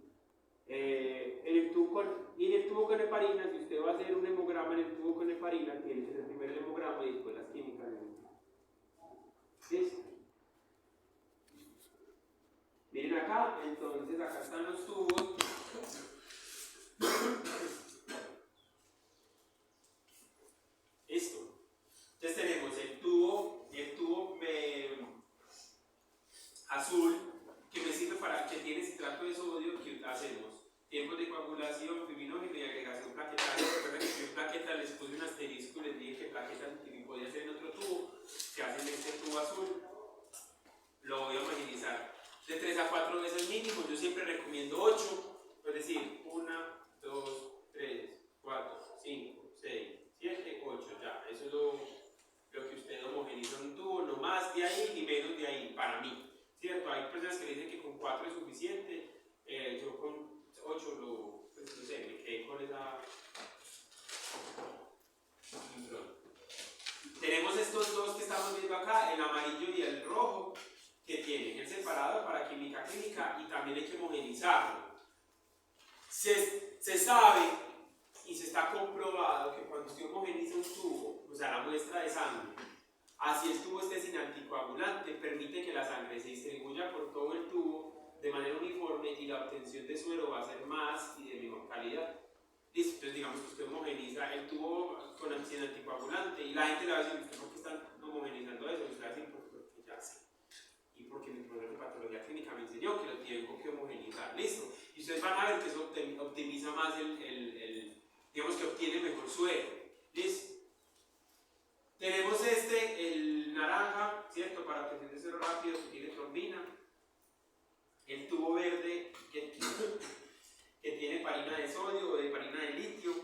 En el tubo con heparina, si usted va a hacer un hemograma en el tubo con heparina, tiene que ser primero el hemograma y después las químicas. ¿Listo? Miren acá, entonces acá están los tubos. Listo. Entonces tenemos el tubo azul que me sirve para que tiene citrato de sodio que hacemos. Tiempos de coagulación, fibrinógeno y agregación plaquetaria. Recuerden que yo plaqueta les puse un asterisco y les dije que plaquetas podía hacer en otro tubo. Se hace en este tubo azul. Lo voy a homogeneizar de 3 a 4 veces mínimo. Yo siempre recomiendo 8. Es decir, 1, 2, 3, 4, 5, 6, 7, 8. Ya, eso es lo que usted homogeniza en un tubo. No más de ahí ni menos de ahí, para mí. ¿Cierto? Hay personas que dicen que con 4 es suficiente. Yo con 8 pues no sé, me quedé con esa. Tenemos estos dos que estamos viendo acá, el amarillo y el rojo, que tienen el separado para química clínica y también hay que homogenizarlo. Se sabe y se está comprobado que cuando usted homogeniza un tubo, o sea la muestra de sangre, así el tubo esté sin anticoagulante, permite que la sangre se distribuya por todo el tubo de manera uniforme y la obtención de suero va a ser más y de mejor calidad. Listo, entonces digamos que usted homogeniza el tubo sin anticoagulante y la gente le va a decir, ¿usted por qué están homogenizando eso? Y usted va a decir, porque ya sé. Y porque mi profesor de patología clínica me enseñó que lo tengo que homogenizar. Listo. Y ustedes van a ver que eso optimiza más digamos que obtiene mejor suero. Listo. Tenemos el naranja, ¿cierto? Para obtención de suero rápido que tiene trombina. El tubo verde que tiene heparina de sodio o de heparina de litio,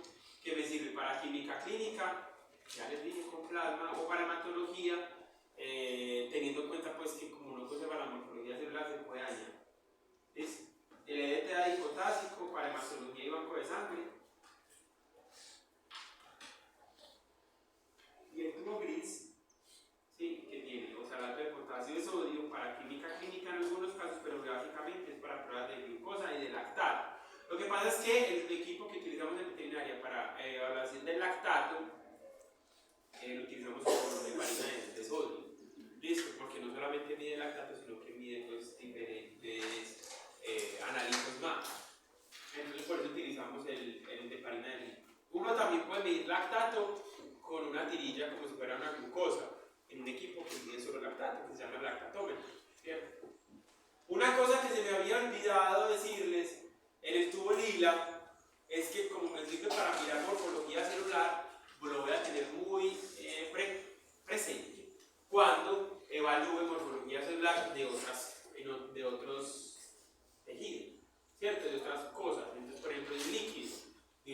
que me sirve para química clínica, ya les dije con plasma, o para hematología, teniendo en cuenta pues que como no conserva la morfología celular se puede dañar. ¿Listo? El EDTA hipotásico para hematología y banco de sangre. Y el tubo gris, ¿sí? Que tiene oxalato de potasio y sodio para química clínica en algunos casos, pero básicamente es para pruebas de glucosa y de lactato. Lo que pasa es que el equipo que utilizamos en veterinaria para evaluación del lactato lo utilizamos con heparina de sodio. ¿Listo? Porque no solamente mide el lactato, sino que mide pues, diferentes analíticos más. Entonces por eso utilizamos el de heparina de litio. Uno también puede medir lactato con una tirilla como si fuera una glucosa en un equipo que mide solo lactato, que se llama lactatómetro, ¿cierto? Una cosa que se me había olvidado decirles en el tubo lila es que como me sirve para mirar morfología celular, lo voy a tener muy presente cuando evalúe morfología celular de otros tejidos, ¿cierto? De otras cosas. Entonces, por ejemplo, de un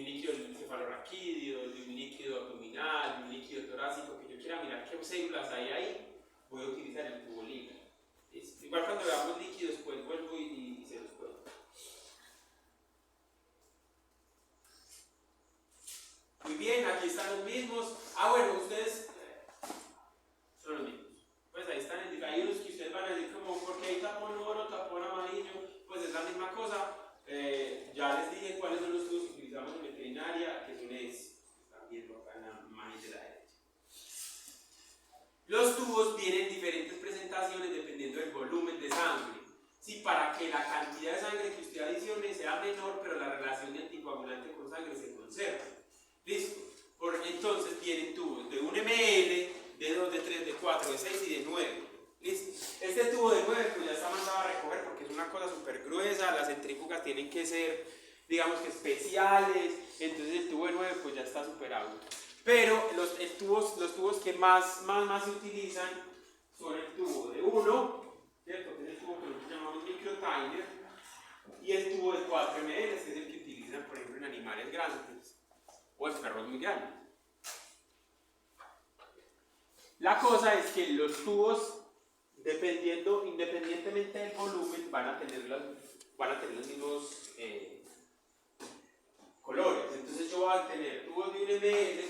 líquido encefalorraquídeo, de un líquido abdominal, de un líquido torácico, que yo quiera mirar qué células hay ahí, voy a utilizar el tubo lila. Igual cuando veamos líquidos, pues vuelvo y se los cuento. Muy bien, aquí están los mismos. Bueno, ustedes son los mismos. Pues ahí están, hay unos que ustedes van a decir como, porque hay tapón oro, tapón amarillo, pues es la misma cosa. Ya les dije cuáles son los tubos que utilizamos en veterinaria, que son estos. Están viendo acá en la imagen de la derecha. Los tubos tienen diferentes presentaciones dependiendo del volumen de sangre. Sí, para que la cantidad de sangre que usted adicione sea menor, pero la relación de anticoagulante con sangre se conserva. ¿Listo? Entonces tienen tubos de 1 ml, de 2, de 3, de 4, de 6 y de 9. ¿Listo? Este tubo de 9 pues ya está mandado a recoger porque es una cosa súper gruesa, las centrífugas tienen que ser, digamos que especiales, entonces el tubo de 9 pues ya está superado. Pero los tubos que más se utilizan son el tubo de 1, ¿cierto? Que es el tubo que nosotros llamamos microtiner, y el tubo de 4 ml, que es el que utilizan por ejemplo en animales grandes o en perros muy grandes. La cosa es que los tubos, independientemente del volumen, van a tener los mismos colores. Entonces yo voy a tener tubos de 1 ml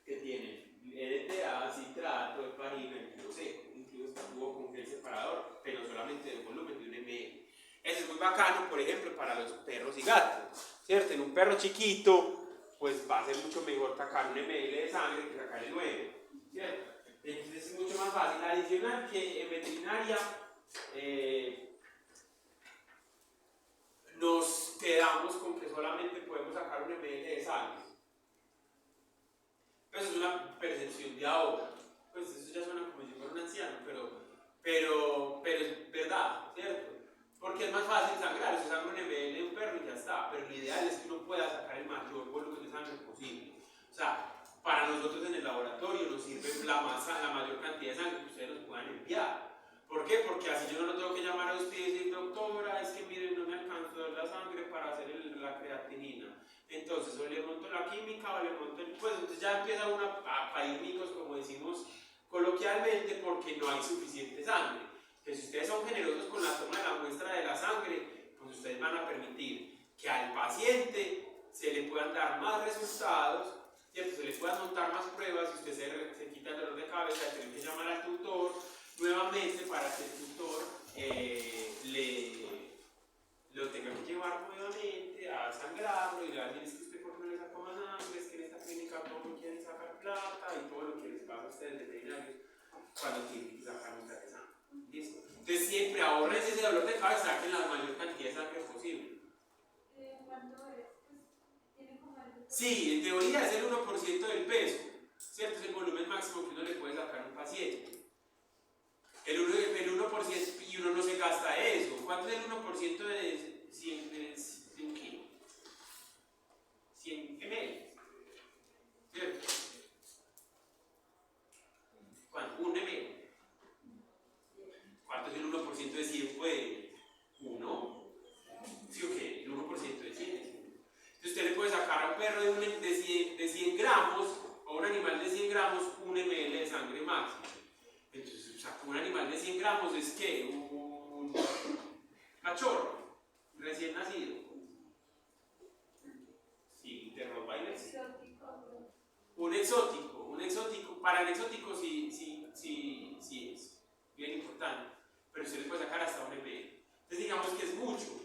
que tienen EDTA, citrato, heparina, incluso seco, incluso tubo con gel separador, pero solamente de volumen de 1 ml. Eso es muy bacano, por ejemplo, para los perros y gatos, ¿cierto? En un perro chiquito, pues va a ser mucho mejor sacar 1 ml de sangre que sacar el 9, ¿cierto? Entonces es mucho más fácil. Adicional que en veterinaria nos quedamos con que solamente podemos sacar 1 ml de sangre. Pues es una percepción de ahora. Pues eso ya suena como si fuera un anciano, pero es verdad, ¿cierto? Porque es más fácil sangrar, se sangra 1 ml de un perro y ya está, pero lo ideal es que uno pueda sacar el mayor volumen de sangre posible. O sea, para nosotros en el laboratorio nos sirve la mayor cantidad de sangre que ustedes nos puedan enviar. ¿Por qué? Porque así yo no lo tengo que llamar a usted y decir, doctora, es que miren, no me alcanzó la sangre para hacer la creatinina. Entonces, o le monto la química o le monto pues entonces ya empieza uno a parir micos, como decimos coloquialmente, porque no hay suficiente sangre. Que si ustedes son generosos con la toma de la muestra de la sangre, pues ustedes van a permitir que al paciente se le puedan dar más resultados, ¿cierto? Se le puedan montar más pruebas y usted se quita el dolor de cabeza, tiene que llamar al tutor nuevamente para que el tutor lo tenga que llevar nuevamente a sangrarlo y le va a decir, es que usted por qué no le sacó más sangre, es que en esta clínica todos me quieren sacar plata y todo lo que les pasa a ustedes veterinarios cuando tienen que sacar mucha de sangre. ¿Listo? Entonces siempre ahorren ese dolor de cabeza, saquen la mayor cantidad de sangre posible. ¿Cuánto es? Pues, ¿tiene como el... Sí, en teoría es el 1% del peso, ¿cierto? Es el volumen máximo que uno le puede sacar a un paciente. El 1% y uno no se gasta eso. ¿Cuánto es el 1% de 100 kilos? 100 ml. ¿Cierto? ¿Cuánto? 1 ml. ¿Cuánto es el 1% de 100? Pues 1. ¿Sí o qué? El 1% de 100 es 1. perro de 100 gramos o un animal de 100 gramos 1 ml de sangre máximo. Entonces, o sea, un animal de 100 gramos es que un cachorro recién nacido. Sí, te roba y un exótico, para el exótico sí es bien importante, pero usted le puede sacar hasta 1 ml. Entonces digamos que es mucho.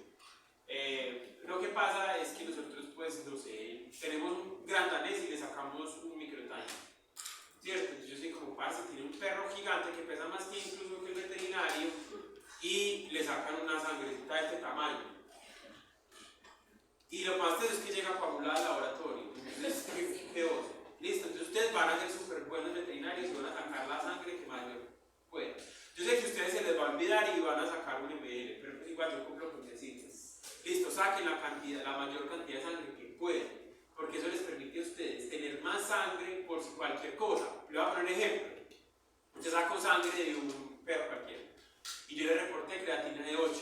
Lo que pasa es que nosotros, pues, no sé, tenemos un gran danés y le sacamos un microtanque, ¿cierto? Entonces yo sé como parce, tiene un perro gigante que pesa más que incluso que el veterinario y le sacan una sangrecita de este tamaño. Y lo más es que llega coagulada al laboratorio. Entonces, ¿qué oso? Listo, entonces ustedes van a ser súper buenos veterinarios y van a sacar la sangre que mayor pueda. Yo sé que a ustedes se les va a olvidar y van a sacar 1 ml, pero pues igual yo cumplo con decirles. Listo, saquen la mayor cantidad de sangre que puedan, porque eso les permite a ustedes tener más sangre por si cualquier cosa. Le voy a poner un ejemplo. Yo saco sangre de un perro cualquiera y yo le reporté creatina de 8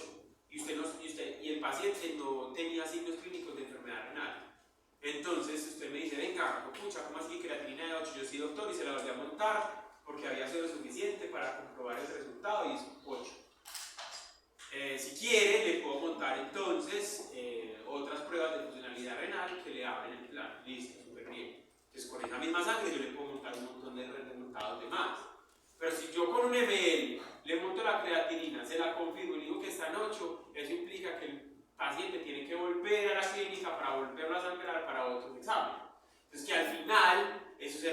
y el paciente no tenía signos clínicos de enfermedad renal. Entonces usted me dice, venga, pucha, ¿cómo así creatina de 8? Yo soy doctor y se la volví a montar porque había sido suficiente para comprobar el resultado y es 8. Si quiere, le puedo montar entonces otras pruebas de funcionalidad renal que le abren el plan. Listo, súper bien. Entonces con esa misma sangre yo le puedo montar un montón de resultados de más. Pero si yo con un ml le monto la creatinina, se la confirmo y digo que está en 8, eso implica que el paciente tiene que volver a la clínica para volverlo a sangrar para otro examen. Entonces que al final eso se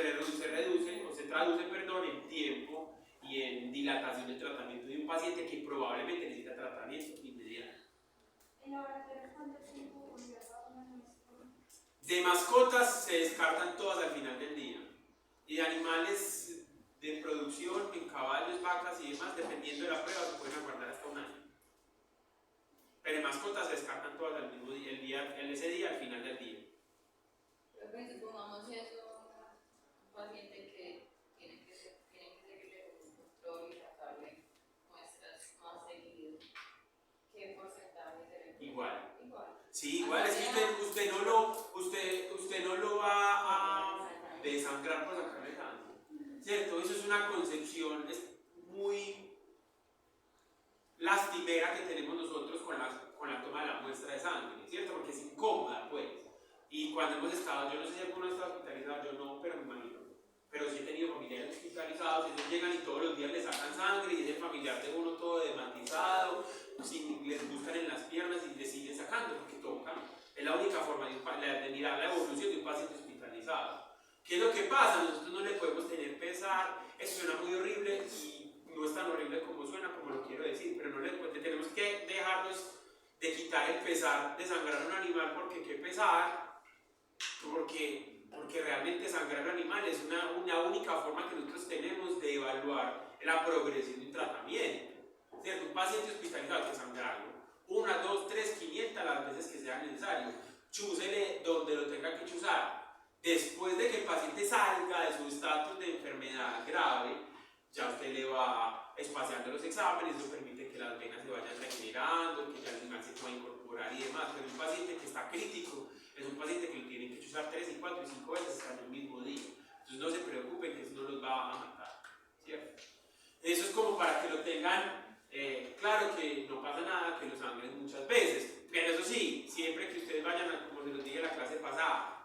traduce en tiempo y en dilatación del tratamiento de un paciente que probablemente necesita tratamiento inmediato. ¿En laboratorio cuánto tiempo volvió a una muestra? De mascotas se descartan todas al final del día. Y de animales de producción, en caballos, vacas y demás, dependiendo de la prueba, se pueden aguardar hasta 1 año. Pero en mascotas se descartan todas al mismo día, ese día al final del día. Pero pues, supongamos eso, un paciente que tiene que seguirle con un control y sacarle muestras más seguido, ¿qué porcentaje se le Igual. Igual. Sí, igual, es que usted no lo va a desangrar por sacarle sangre, ¿cierto? Eso es una concepción muy lastimera que tenemos nosotros con la toma de la muestra de sangre, ¿cierto? Porque es incómoda, pues. Y cuando hemos estado, yo no sé si alguno ha estado hospitalizado, yo no, pero me imagino. Pero sí he tenido familiares hospitalizados, ellos llegan y todos los días les sacan sangre y es el familiar de uno todo desmatizado, les buscan en las piernas y les siguen sacando porque tocan. Es la única forma de mirar la evolución de un paciente hospitalizado. ¿Qué es lo que pasa? Nosotros no le podemos tener pesar, eso suena muy horrible y no es tan horrible como suena, como lo quiero decir, pero no le tenemos que dejarnos de quitar el pesar de sangrar a un animal porque qué pesar, porque realmente sangrar a un animal es una única forma que nosotros tenemos de evaluar la progresión de un tratamiento. ¿Cierto? Un paciente hospitalizado hay que sangrarlo 1, 2, 3, 500 las veces que sea necesario. Chúsele donde lo tenga que chuzar. Después de que el paciente salga de su estatus de enfermedad grave, ya usted le va espaciando los exámenes, eso permite que las venas se vayan regenerando, que ya el animal se pueda incorporar y demás. Pero un paciente que está crítico es un paciente que lo tienen que chuzar 3, 4 y 5 veces en el mismo día. Entonces no se preocupen que eso no los va a matar, ¿cierto? Eso es como para que lo tengan claro, que no pasa nada, que lo sangren muchas veces. Pero eso sí, siempre que ustedes vayan, como se los dije en la clase pasada,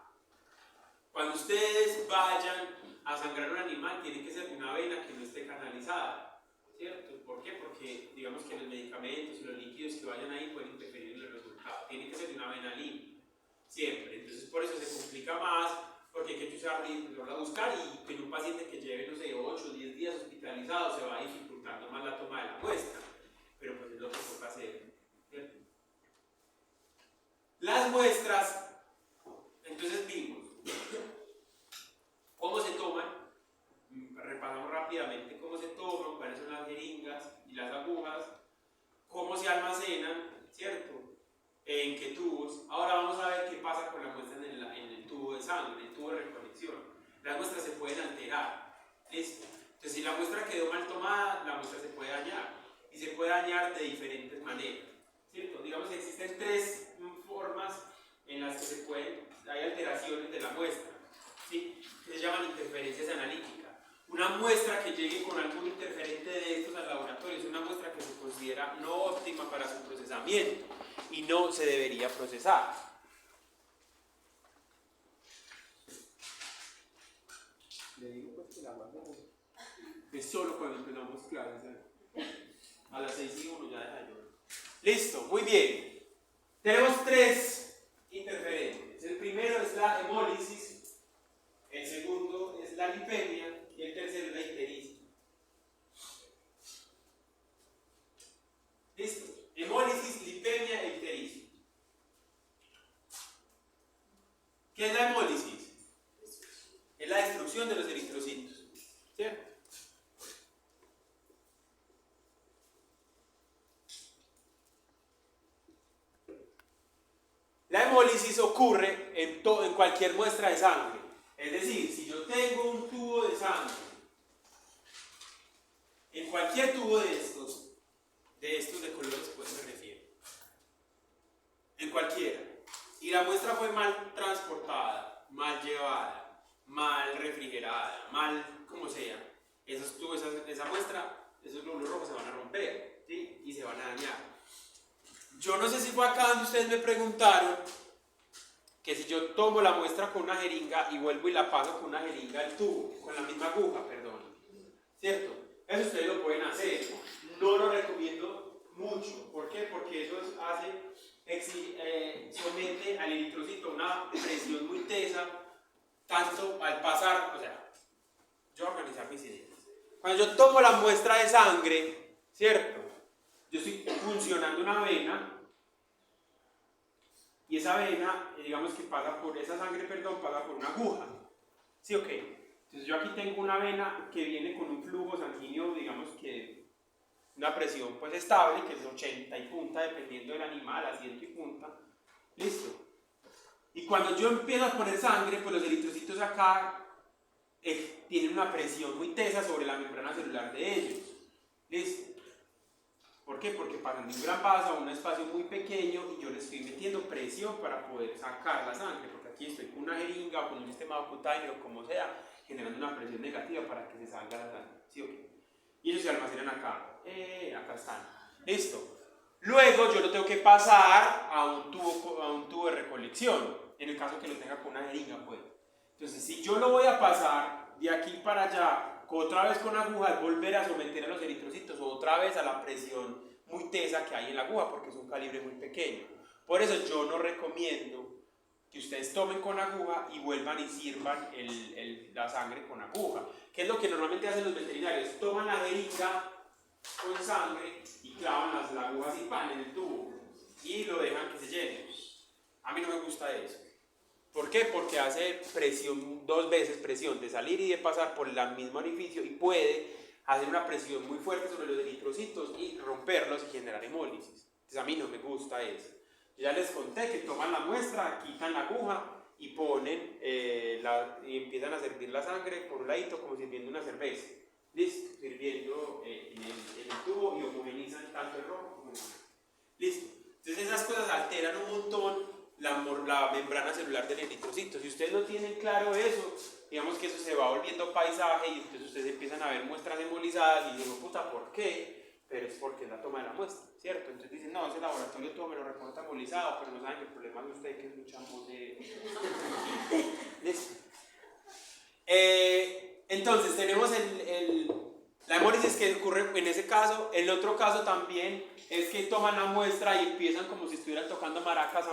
cuando ustedes vayan a sangrar un animal, tiene que ser de una vena que no esté canalizada, ¿cierto? ¿Por qué? Porque digamos que los medicamentos y los líquidos que vayan ahí pueden interferir en el resultado. Tiene que ser de una vena limpia, siempre. Entonces por eso se complica más, porque hay que usarlo y empezarlo a buscar, y en un paciente que lleve, no sé, 8 o 10 días hospitalizado se va dificultando más la toma de la muestra. Pero pues es lo que toca hacer, ¿cierto? Las muestras, entonces vimos cómo se toman, repasamos rápidamente cómo se toman, cuáles son las jeringas y las agujas, cómo se almacenan, ¿cierto? En qué tubos. Ahora vamos a ver qué pasa con la muestra en el tubo de sangre, en el tubo de reconexión. Las muestras se pueden alterar, ¿listo? Entonces si la muestra quedó mal tomada, la muestra se puede dañar, y se puede dañar de diferentes maneras, ¿cierto? Digamos que existen 3 formas en las que se pueden hay alteraciones de la muestra, ¿sí? Que se llaman interferencias analíticas. Una muestra que llegue con algún interferente de estos al laboratorio es una muestra que se considera no óptima para su procesamiento y no se debería procesar. Le digo pues que la guarda es solo cuando empezamos clases, a las 6:01 ya deja yo. Listo, muy bien. Tenemos tres interferentes. El primero es la hemólisis, el segundo es la lipemia y el tercero es la ictericia. Listo. Hemólisis, lipemia e ictericia. ¿Qué es la hemólisis? Es la destrucción de los eritrocitos. ¿Cierto? La hemólisis ocurre en cualquier muestra de sangre. Es decir, si yo tengo un tubo de sangre, en cualquier tubo de estos de colores, pues me refiero, en cualquiera, y la muestra fue mal transportada, mal llevada, mal refrigerada, mal como sea, esa muestra, esos glóbulos rojos se van a romper, ¿sí? Y se van a dañar. Yo no sé si fue acá donde ustedes me preguntaron que si yo tomo la muestra con una jeringa y vuelvo y la paso con una jeringa al tubo, con la misma aguja, perdón, ¿cierto? Eso ustedes lo pueden hacer. No lo recomiendo mucho. ¿Por qué? Porque eso somete al eritrocito a una presión muy tesa, tanto al pasar, o sea, yo voy a organizar mis ideas. Cuando yo tomo la muestra de sangre, ¿cierto? Yo estoy funcionando una vena y esa vena, digamos que pasa por una aguja. ¿Sí o qué? Entonces yo aquí tengo una vena que viene con un flujo sanguíneo, digamos que una presión pues estable, que es 80 y punta, dependiendo del animal, a 100 y punta. Listo. Y cuando yo empiezo a poner sangre, pues los eritrocitos acá tienen una presión muy tesa sobre la membrana celular de ellos. Listo. ¿Por qué? Porque pasan de un gran vaso a un espacio muy pequeño y yo le estoy metiendo presión para poder sacar la sangre, porque aquí estoy con una jeringa o con un sistema cutáneo, como sea, generando una presión negativa para que se salga la sangre. ¿Sí o qué? Y ellos se almacenan acá. Acá están. Listo. Luego yo lo tengo que pasar a un tubo de recolección, en el caso que lo tenga con una jeringa, pues. Entonces, si yo lo voy a pasar de aquí para allá, otra vez con aguja, es volver a someter a los eritrocitos otra vez a la presión muy tesa que hay en la aguja, porque es un calibre muy pequeño. Por eso yo no recomiendo que ustedes tomen con aguja y vuelvan y sirvan la sangre con aguja. ¿Qué es lo que normalmente hacen los veterinarios? Toman la jeringa con sangre y clavan las agujas y pan en el tubo y lo dejan que se llene. A mí no me gusta eso. ¿Por qué? Porque hace presión, 2 veces presión de salir y de pasar por el mismo orificio y puede hacer una presión muy fuerte sobre los eritrocitos y romperlos y generar hemólisis. Entonces a mí no me gusta eso. Yo ya les conté que toman la muestra, quitan la aguja y ponen y empiezan a servir la sangre por un ladito como sirviendo una cerveza. Listo, sirviendo en el tubo y homogenizan tanto el rojo como el blanco. Listo. Entonces esas cosas alteran un montón la membrana celular del eritrocito. Si ustedes no tienen claro eso, digamos que eso se va volviendo paisaje y entonces ustedes empiezan a ver muestras embolizadas y dicen, puta, ¿por qué? Pero es porque es la toma de la muestra, ¿cierto? Entonces dicen, no, ese laboratorio todo me lo reporta embolizado, pero no saben que el problema es usted, que es un champú de... ¿Listo? Entonces tenemos la hemólisis que ocurre en ese caso. El otro caso también es que toman la muestra y empiezan como si estuvieran tocando maracas a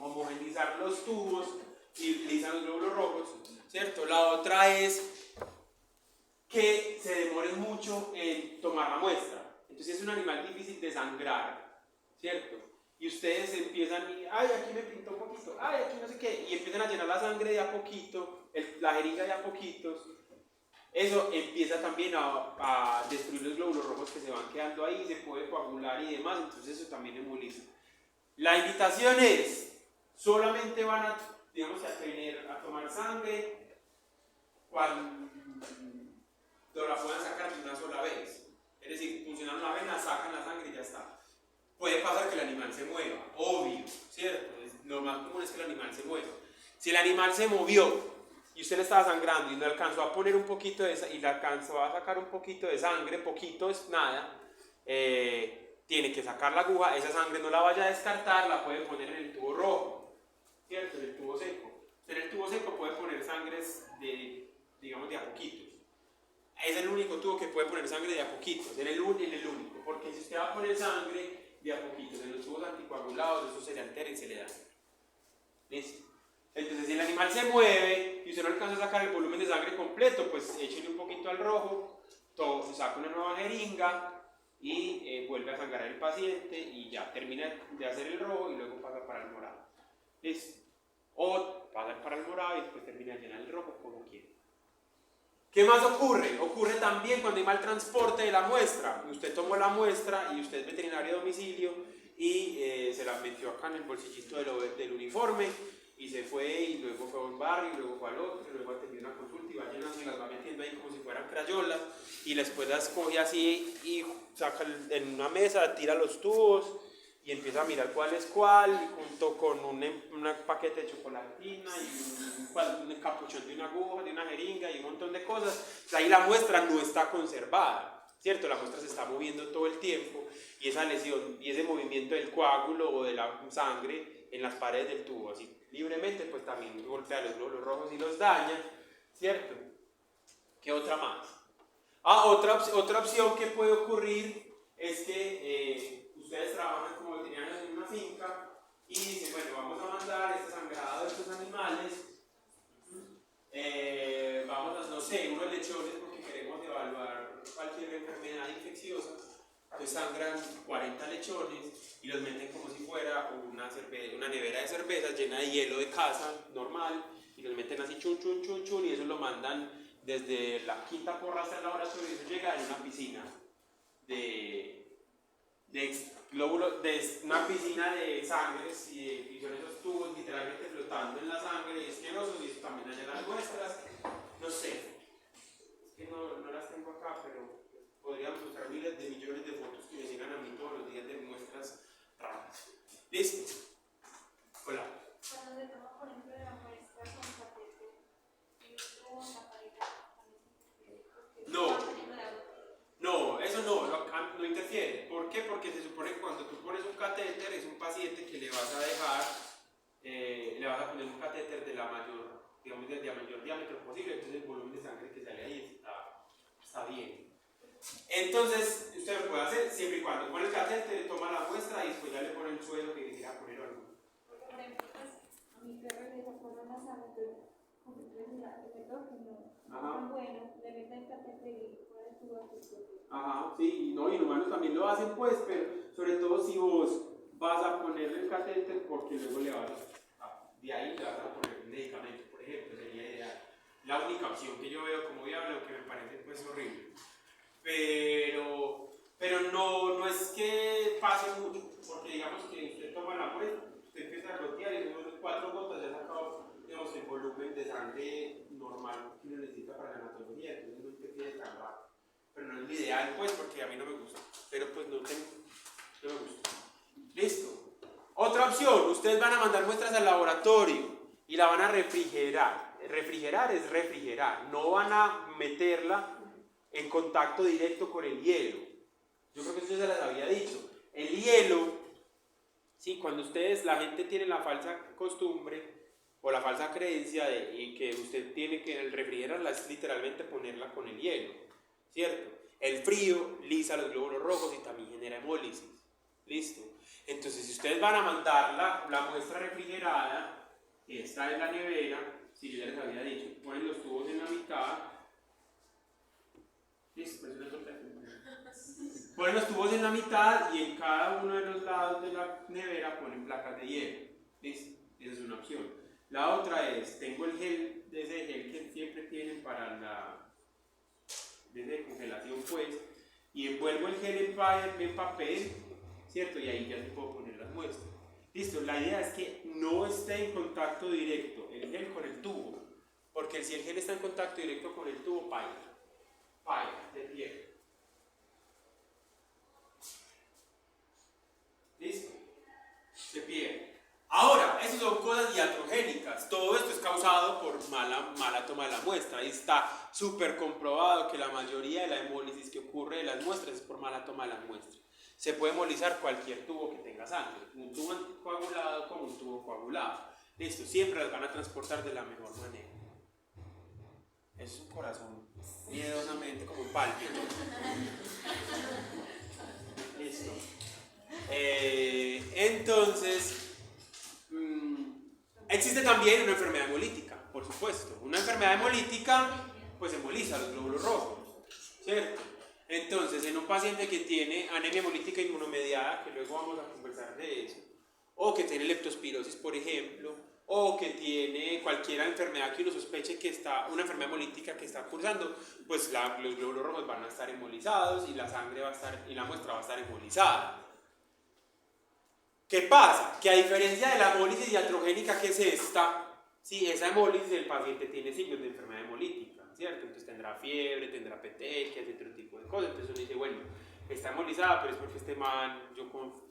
homogenizar los tubos y utilizan los glóbulos rojos, ¿cierto? La otra es que se demoren mucho en tomar la muestra. Entonces es un animal difícil de sangrar, ¿cierto? Y ustedes empiezan, ay, aquí me pintó un poquito, ay, aquí no sé qué, y empiezan a llenar la sangre de a poquito, la jeringa de a poquitos. Eso empieza también a destruir los glóbulos rojos que se van quedando ahí, se puede coagular y demás, entonces eso también emboliza. La invitación es, solamente van a, digamos, a tomar sangre cuando la puedan sacar de una sola vez. Es decir, funcionan la vena, sacan la sangre y ya está. Puede pasar que el animal se mueva, obvio, ¿cierto? Lo más común es que el animal se mueva. Si el animal se movió y usted le estaba sangrando y no alcanzó a poner un poquito y le alcanzó a sacar un poquito de sangre, poquito es nada, tiene que sacar la aguja, esa sangre no la vaya a descartar, la puede poner en el tubo rojo, ¿cierto? En el tubo seco. En el tubo seco puede poner sangres digamos de a poquitos. Es el único tubo que puede poner sangre de a poquitos, en el único, porque si usted va a poner sangre de a poquitos en los tubos anticoagulados, eso se le altera y se le da. ¿Listo? Entonces, si el animal se mueve y usted no alcanza a sacar el volumen de sangre completo, pues échele un poquito al rojo, saca una nueva jeringa y vuelve a sangrar al paciente y ya termina de hacer el rojo y luego pasa para el morado. ¿Listo? O pasa para el morado y después termina de llenar el rojo como quiera. ¿Qué más ocurre? Ocurre también cuando hay mal transporte de la muestra. Usted tomó la muestra y usted es veterinario de domicilio y se la metió acá en el bolsillito del uniforme y se fue y luego fue a un barrio y luego fue al otro y luego atendió una consulta y va llenando y las va metiendo ahí como si fueran crayolas y después las coge así y saca en una mesa, tira los tubos y empieza a mirar cuál es cuál, junto con un paquete de chocolatina y un capuchón de una aguja, de una jeringa y un montón de cosas. Ahí la muestra no está conservada, ¿cierto? La muestra se está moviendo todo el tiempo y esa lesión y ese movimiento del coágulo o de la sangre en las paredes del tubo, así libremente, pues también golpea los glóbulos rojos y los daña, ¿cierto? ¿Qué otra más? Otra opción que puede ocurrir es que ustedes trabajan como veterinarios en una finca y dicen, bueno, vamos a mandar este sangrado de estos animales, vamos a, no sé, unos lechones porque queremos evaluar cualquier enfermedad infecciosa, entonces sangran 40 lechones y los meten como si fuera una nevera de cerveza llena de hielo de casa normal y los meten así chun chun chun chun y eso lo mandan desde la quinta porra hasta el laboratorio y eso llega en una piscina una piscina de sangre y son esos tubos literalmente flotando en la sangre y asquerosos y eso también allá las muestras, no sé, es que no las tengo acá, pero podríamos mostrar miles de millones de fotos que me llegan a mí todos los días de muestras raras. ¿Listo? Hola. Cuando se toma, por ejemplo, la muestra con catéter y luego la pareja No, eso no interfiere. ¿Por qué? Porque se supone que cuando tú pones un catéter es un paciente que le vas a dejar, le vas a poner un catéter de mayor diámetro posible, entonces el volumen de sangre que sale ahí está bien. Entonces, usted lo puede hacer siempre y cuando pone el catéter, toma la muestra y después ya le pone el suelo que le quiera poner o algo. por ejemplo, pues, a mi perro le sacaron la sangre, como que le meto que no tan bueno, le meten el catéter y fuera el tubo así. Ajá, sí, y en humanos también lo hacen pues, pero sobre todo si vos vas a ponerle el catéter porque luego de ahí le vas a poner un medicamento, por ejemplo, sería ideal. La única opción que yo veo como viable, aunque me parece pues horrible. Pero no es que pase mucho, porque digamos que usted toma la muestra, usted empieza a rotear y en unas 4 gotas ya ha sacado, digamos, el volumen de sangre normal que uno necesita para la anatomía, entonces no interfiere tan rápido. Pero no es lo ideal pues, porque a mí no me gusta, pero pues no me gusta. Listo. Otra opción, ustedes van a mandar muestras al laboratorio y la van a refrigerar. Refrigerar es refrigerar, no van a meterla en contacto directo con el hielo. Yo creo que eso ya se les había dicho. El hielo, sí, cuando la gente tiene la falsa costumbre o la falsa creencia de que usted tiene que refrigerarla es literalmente ponerla con el hielo, ¿cierto? El frío lisa los glóbulos rojos y también genera hemólisis. ¿Listo? Entonces, si ustedes van a mandar la muestra refrigerada, que está en la nevera, si yo ya les había dicho, ponen los tubos en la mitad. ¿Listo? Ponen los tubos en la mitad y en cada uno de los lados de la nevera ponen placas de hielo. ¿Listo? Esa es una opción. La otra es, tengo el gel, ese gel que siempre tienen para de congelación pues, y envuelvo el gel en papel, ¿cierto? Y ahí ya se puedo poner las muestras. Listo, la idea es que no esté en contacto directo el gel con el tubo, porque si el gel está en contacto directo con el tubo, paila, se pierde. ¿Listo? Se pierde. Ahora, esas son cosas iatrogénicas, todo esto es una mala toma de la muestra. Y está súper comprobado que la mayoría de la hemólisis que ocurre de las muestras es por mala toma de las muestras. Se puede hemolizar cualquier tubo que tenga sangre, un tubo anticoagulado como un tubo coagulado. Listo, siempre las van a transportar de la mejor manera. Es un corazón miedosamente como un pálpito. Listo. Entonces, existe también una enfermedad hemolítica, por supuesto. Una enfermedad hemolítica, pues hemoliza los glóbulos rojos, ¿cierto? Entonces, en un paciente que tiene anemia hemolítica inmunomediada, que luego vamos a conversar de eso, o que tiene leptospirosis, por ejemplo, o que tiene cualquier enfermedad que uno sospeche que está, una enfermedad hemolítica que está cursando, pues los glóbulos rojos van a estar hemolizados y la sangre va a estar, y la muestra va a estar hemolizada. ¿Qué pasa? Que a diferencia de la hemólisis iatrogénica, que es esta, sí, esa hemólisis el paciente tiene signos de enfermedad hemolítica, ¿cierto? Entonces tendrá fiebre, tendrá petequias, otro tipo de cosas. Entonces uno dice, bueno, está hemolizada, pero es porque este man, yo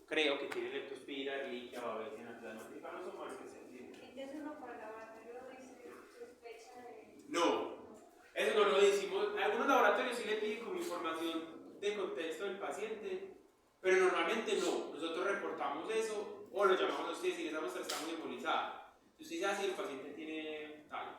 creo que tiene leptospira, reliquia, o a veces antiplanosomo, o lo que sea. Entonces uno por laboratorio dice sospecha de... No, eso no lo decimos. Algunos laboratorios sí le piden como información de contexto del paciente, pero normalmente no. Nosotros reportamos eso o lo llamamos a ustedes y les damos que está muy hemolizada. Usted ya si el paciente tiene tal.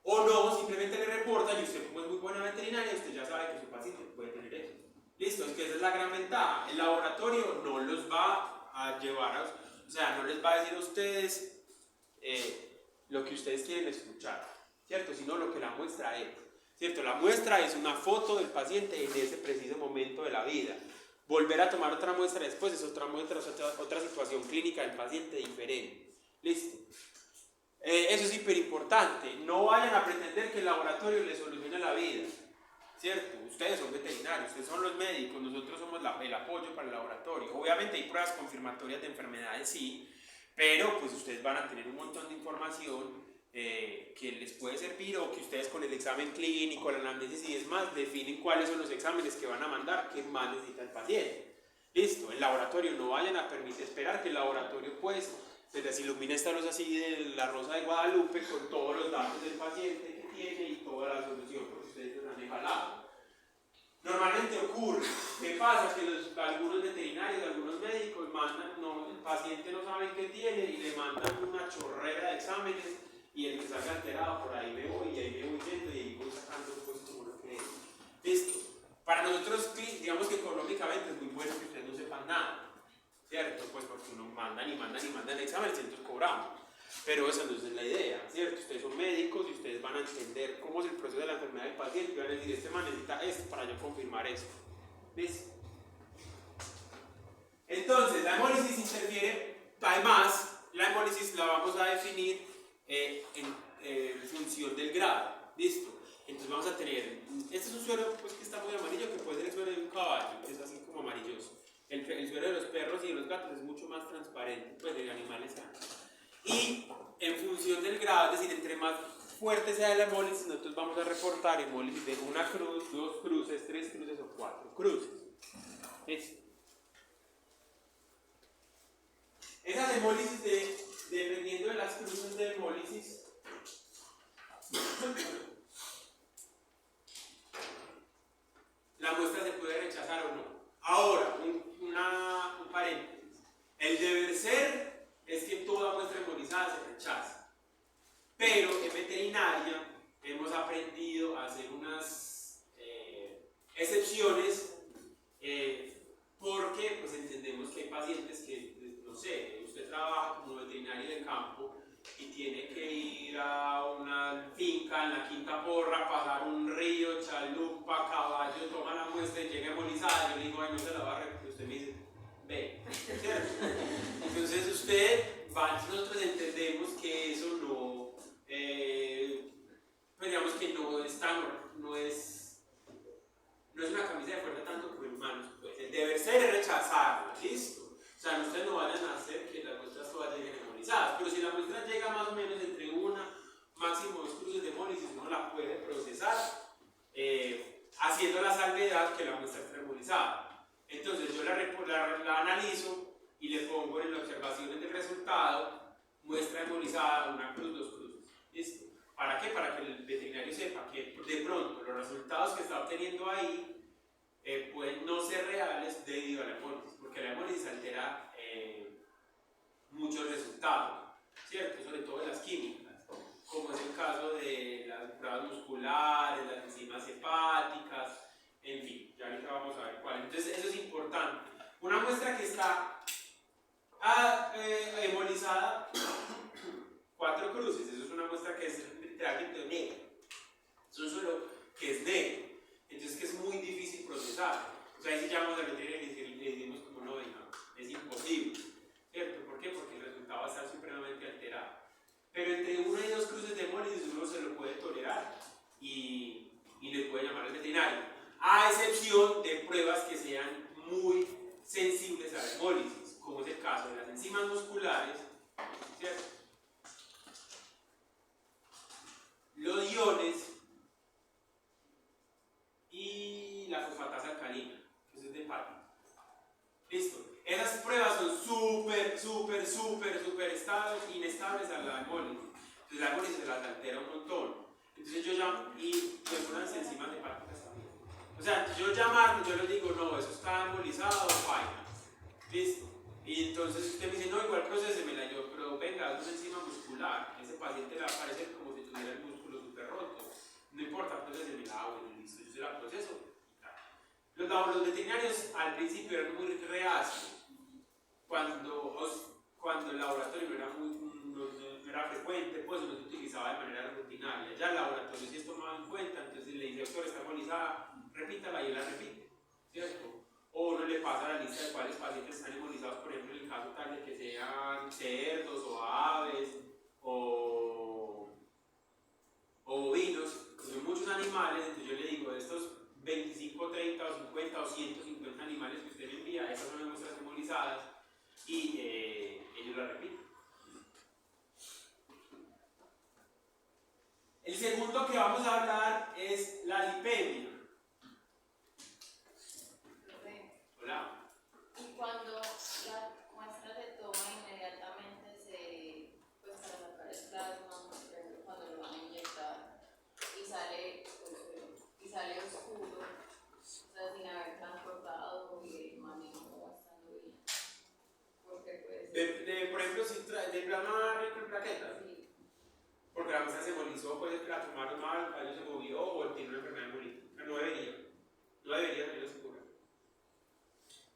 O no, simplemente le reportan y usted, como es muy buena veterinaria, usted ya sabe que su paciente puede tener eso. Listo, es que esa es la gran ventaja. El laboratorio no los va a llevar a, o sea, no les va a decir a ustedes lo que ustedes quieren escuchar, ¿cierto? Sino lo que la muestra es, ¿cierto? La muestra es una foto del paciente en ese preciso momento de la vida. Volver a tomar otra muestra después es otra muestra, otra situación clínica del paciente diferente. ¿Listo? Eso es súper importante. No vayan a pretender que el laboratorio les solucione la vida, ¿cierto? Ustedes son veterinarios, ustedes son los médicos, nosotros somos el apoyo para el laboratorio. Obviamente hay pruebas confirmatorias de enfermedades, sí, pero pues ustedes van a tener un montón de información que les puede servir, o que ustedes con el examen clínico, la anamnesis y demás definen cuáles son los exámenes que van a mandar, qué más necesita el paciente. Listo, el laboratorio no vayan a esperar que el laboratorio pues les ilumine esta luz así de la Rosa de Guadalupe con todos los datos del paciente que tiene y toda la solución, porque ustedes los han evaluado. Normalmente ocurre, ¿qué pasa? Que algunos veterinarios, algunos médicos mandan, el paciente no sabe qué tiene y le mandan una chorrera de exámenes, y el que salga alterado, por ahí me voy, y ahí me voy yendo, y ahí voy sacando pues como lo que es. Listo. Para nosotros, digamos que económicamente es muy bueno que ustedes no sepan nada, ¿cierto? Pues porque uno mandan exámenes y entonces cobramos. Pero esa no es la idea, ¿cierto? Ustedes son médicos y ustedes van a entender cómo es el proceso de la enfermedad del paciente y van a decir, este man necesita esto para yo confirmar esto. ¿Ves? Entonces, la hemólisis interfiere, además, la hemólisis la vamos a definir en función del grado. ¿Listo? Entonces vamos a tener, este es un suero pues, que está muy amarillo, que puede ser el suero de un caballo, que es así como amarilloso. El suero de los perros y de los gatos es mucho más transparente, pues de animales sanos. Y en función del grado, es decir, entre más fuerte sea la hemólisis, nosotros vamos a reportar hemólisis de una cruz, 2 cruces, 3 cruces o 4 cruces. ¿Listo? Esas hemólisis, dependiendo de las cruces de hemólisis, la muestra se puede rechazar o no. Ahora, un paréntesis. El deber ser es que toda muestra hemolizada se rechaza. Pero en veterinaria hemos aprendido a hacer unas excepciones porque pues, entendemos que hay pacientes que, no sé, usted trabaja como veterinario de campo y tiene que ir a una finca en la Quinta Porra, pasar un río, chalupa, caballo, toma la muestra y llega hemolizada. Yo le digo, ay, no se la va a repetir. Usted me dice, ve, ¿cierto? Entonces nosotros entendemos que eso no, pues digamos que no es una camisa de fuerza tanto como humanos. Pues el deber ser es rechazarla, ¿listo? O sea, ustedes no vayan a hacer que las muestras todas lleguen hemolizadas, pero si la muestra llega más o menos entre una, máximo 2 cruces de hemólisis, uno la puede procesar haciendo la salvedad que la muestra esté hemolizada. Entonces yo la analizo y le pongo en las observaciones del resultado muestra hemolizada, una cruz, 2 cruces. ¿Listo? Para qué? Para que el veterinario sepa que de pronto los resultados que está obteniendo ahí pueden no ser reales debido a la hemólisis, porque la hemólisis altera muchos resultados, ¿cierto? Sobre todo de las químicas, como es el caso de las pruebas musculares, las enzimas hepáticas, en fin, ya ahorita vamos a ver cuál. Entonces eso es importante. Una muestra que está hemolizada, 4 cruces, eso es una muestra que es literalmente negra, es un suelo que es negro, entonces que es muy difícil procesar. O sea, ahí si llamamos al veterinario y le decimos como no, venga, es imposible, ¿cierto? ¿Por qué? Porque el resultado va a estar supremamente alterado. Pero entre 1 y 2 cruces de hemólisis uno se lo puede tolerar y le puede llamar al veterinario, a excepción de pruebas que sean muy sensibles a la hemólisis, como es el caso de las enzimas musculares, ¿cierto? Los iones y la fosfatasa alcalina, que eso es de hepático. Listo. Esas pruebas son súper inestables a la hemólisis. Entonces la hemólisis se las altera un montón. Entonces yo llamo y algunas enzimas hepáticas también. O sea, yo llamarlo, yo les digo, no, eso está hemolizado, falla. Listo. Y entonces usted me dice, no, igual procesemela. Yo, pero venga, es una enzima muscular. Ese paciente le va a parecer como si tuviera el músculo súper roto. No importa, procesemela, bueno, listo, yo se la proceso. Los veterinarios al principio eran muy reacios. Cuando el laboratorio no era frecuente, pues no se utilizaba de manera rutinaria. Ya el laboratorio sí es tomado en cuenta, entonces le dice, doctor, está hemolizada, repítala y él la repite, ¿cierto? O uno le pasa la lista de cuáles pacientes están hemolizados, por ejemplo, en el caso tal de que sean cerdos o aves o bovinos, que son muchos animales, entonces yo le digo, de estos 25, 30 o 50 o 150 animales que usted me envía, esas son las muestras hemolizadas y ellos la repiten. El segundo que vamos a hablar es la lipemia. Hola. Y cuando la muestra se toma inmediatamente pues para sacar el plasma, cuando lo van a inyectar y sale oscuro, o sea, sin haber transportado y el manejo estando bien. Porque pues... Por ejemplo, si de plasma rico en plaquetas. Sí. Porque la muestra se hemolizó, puede que la tomaron mal, algo se movió o tiene una enfermedad hemolítica. No debería salir oscura.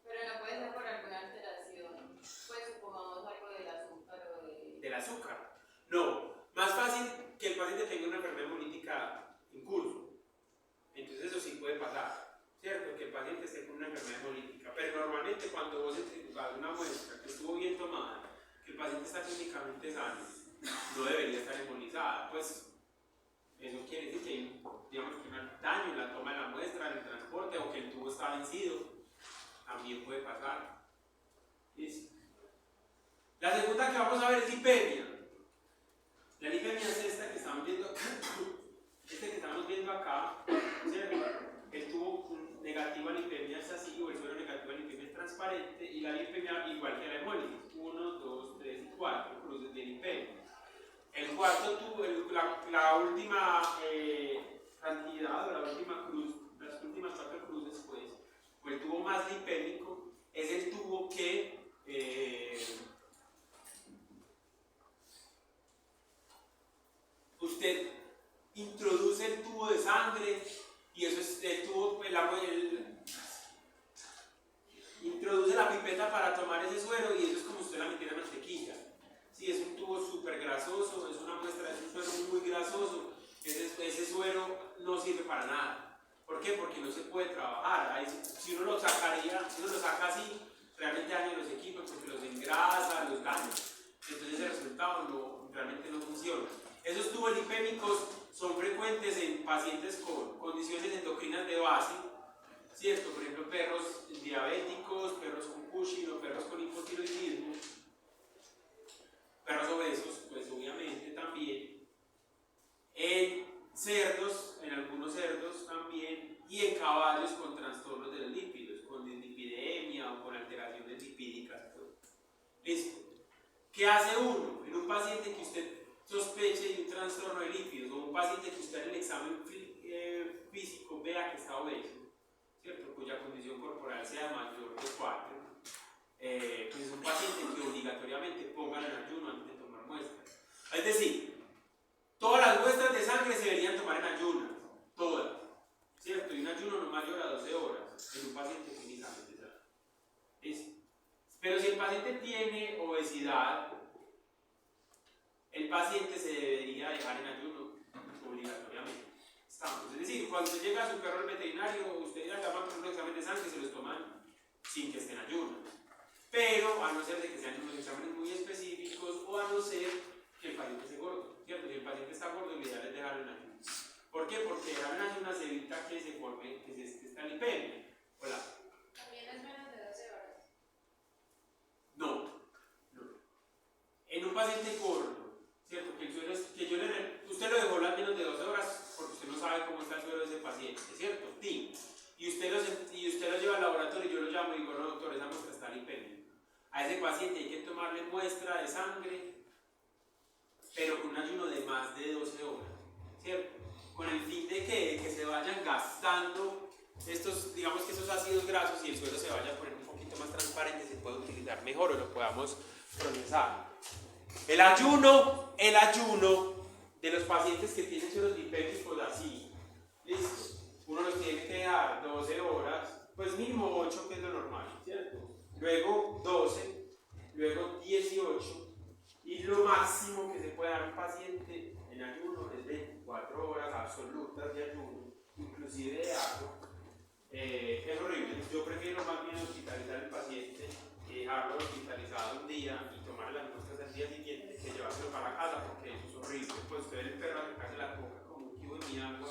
Pero no puede ser por alguna alteración, pues supongamos algo del azúcar o de... ¿Del azúcar? No, más fácil que el paciente tenga una enfermedad hemolítica en curso. Entonces eso sí puede pasar, ¿cierto? Que el paciente esté con una enfermedad hemolítica. Pero normalmente cuando vos entregás una muestra que estuvo bien tomada, que el paciente está clínicamente sano, no debería estar hemolizada. Pues eso quiere decir que hay, digamos, que un daño en la toma de la muestra, en el transporte o que el tubo está vencido. También puede pasar. ¿Listo? La segunda que vamos a ver es lipemia. La lipemia es esta que estamos viendo acá. ¿Cierto? El tubo negativo a lipemia es así, o el suelo negativo a lipemia es transparente, y la lipemia igual que la hemólisis. 1, 2, 3 y 4 cruces de lipemia. El cuarto tubo, la última cantidad, o la última cruz, las últimas 4 cruces, pues, o el tubo más lipémico, es el tubo que usted introduce el tubo de sangre, y eso es el tubo, introduce la pipeta para tomar ese suero, y eso es como si usted la metiera en mantequilla. Sí, es un tubo súper grasoso, es una muestra, es un suero muy grasoso. Ese suero no sirve para nada. ¿Por qué? Porque no se puede trabajar. Ahí, si uno lo saca así, realmente daña los equipos porque los engrasa, los daña. Entonces el resultado realmente no funciona. Esos tubos lipémicos son frecuentes en pacientes con condiciones endocrinas de base, ¿cierto? Por ejemplo, perros diabéticos, perros con Cushing o perros con hipotiroidismo. Perros obesos, pues obviamente también, en cerdos, en algunos cerdos también, y en caballos con trastornos de los lípidos, con dislipidemia o con alteraciones lipídicas. ¿Listo? ¿Qué hace uno en un paciente que usted sospeche de un trastorno de lípidos o un paciente que usted en el examen físico vea que está obeso, ¿cierto? Cuya condición corporal sea mayor de 4, pues es un paciente que obligatoriamente pongan en ayuno antes de tomar muestras. Es decir, todas las muestras de sangre se deberían tomar en ayunas, todas, ¿cierto? Y un ayuno no mayor a 12 horas en un paciente clínicamente sano. ¿Listo? Pero si el paciente tiene obesidad, el paciente se debería dejar en ayuno obligatoriamente. Estamos. Es decir, cuando usted llega a su perro al veterinario, usted ya llama por un examen de sangre y se los toman sin que esté en ayuno. Pero a no ser de que sean unos exámenes muy específicos o a no ser que el paciente esté gordo, ¿cierto? Si el paciente está gordo, lo ideal es dejarlo en ayuno. ¿Por qué? Porque dejarlo en ayuno se evita que se forme, que se esta lipemia. Hola. También es menos de 12 horas. No. En un paciente gordo, ¿cierto? Que el suero es, usted lo dejó las menos de 12 horas porque usted no sabe cómo está el suero de ese paciente, ¿cierto? Sí. Y usted lo lleva al laboratorio y yo lo llamo y digo, no, doctor, esa muestra está lipémica. A ese paciente hay que tomarle muestra de sangre, pero con un ayuno de más de 12 horas, ¿cierto? Con el fin de que se vayan gastando estos, digamos que esos ácidos grasos y el suero se vaya a poner un poquito más transparente, se puede utilizar mejor o lo podamos procesar. El ayuno de los pacientes que tienen sueros lipémicos así, listo, uno los tiene que dar 12 horas, pues mínimo 8 que es lo normal, ¿cierto? Luego 12, luego 18 y lo máximo que se puede dar a un paciente en ayuno es 24 horas absolutas de ayuno, inclusive de agua. Es horrible, yo prefiero más bien hospitalizar al paciente, dejarlo hospitalizado un día y tomar las muestras al día siguiente que llevárselo para casa porque eso es horrible. Pues usted ve el perro acercarse la boca como un cubo de mi agua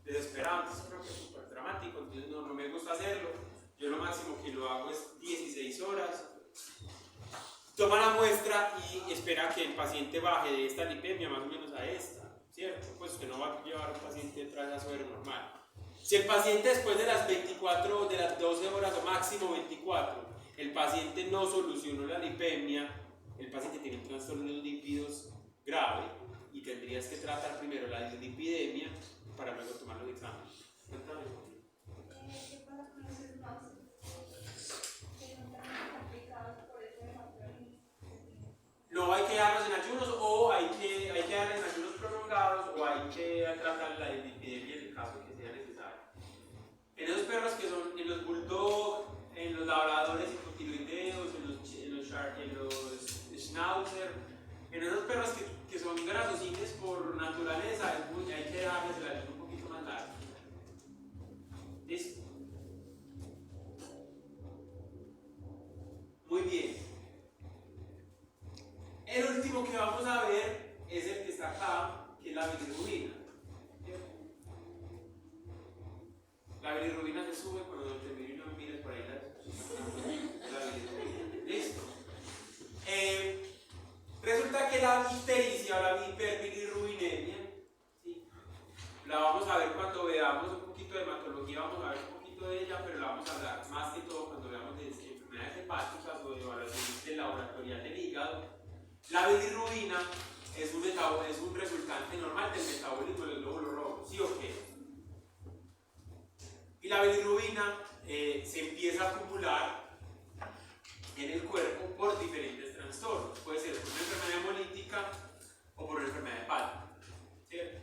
desesperado, entonces creo que es súper dramático, entonces no me gusta hacerlo. Yo lo máximo que lo hago es 16 horas, toma la muestra y espera que el paciente baje de esta lipemia más o menos a esta, ¿cierto? Pues usted no va a llevar a un paciente detrás de suero normal. Si el paciente después de las 24, de las 12 horas o máximo 24, el paciente no solucionó la lipemia, el paciente tiene un trastorno de los lípidos grave y tendrías que tratar primero la dislipidemia para luego tomar los exámenes. Cuéntame. ¿Qué pasa con los esmalte? Que no están complicados por eso de factoría. No hay que darlos en ayunos o hay que darles en ayunos prolongados o hay que tratar la dislipidemia en el caso que sea necesario. En esos perros que son, en los bulldog, en los labradores hipotiroideos, en los schnauzer, en esos perros que son grasosiles por naturaleza, hay que darles el ayuno un poquito más largo. ¿Listo? Muy bien. El último que vamos a ver es el que está acá, que es la bilirrubina. La bilirrubina se sube cuando te miro y no me mires por ahí. La bilirrubina. ¿Listo? Resulta que la ictericia o la hiperbilirrubinemia, ¿sí? La vamos a ver cuando veamos un poquito de hematología, vamos a ver un poquito de ella, pero la vamos a hablar más que todo cuando veamos de enfermedades hepáticas o de evaluaciones del laboratorial del hígado. La bilirrubina es un resultante normal del metabolismo del glóbulo rojo, ¿sí o qué? Y la bilirrubina se empieza a acumular en el cuerpo por diferentes trastornos. Puede ser por una enfermedad hemolítica o por una enfermedad hepática, ¿cierto?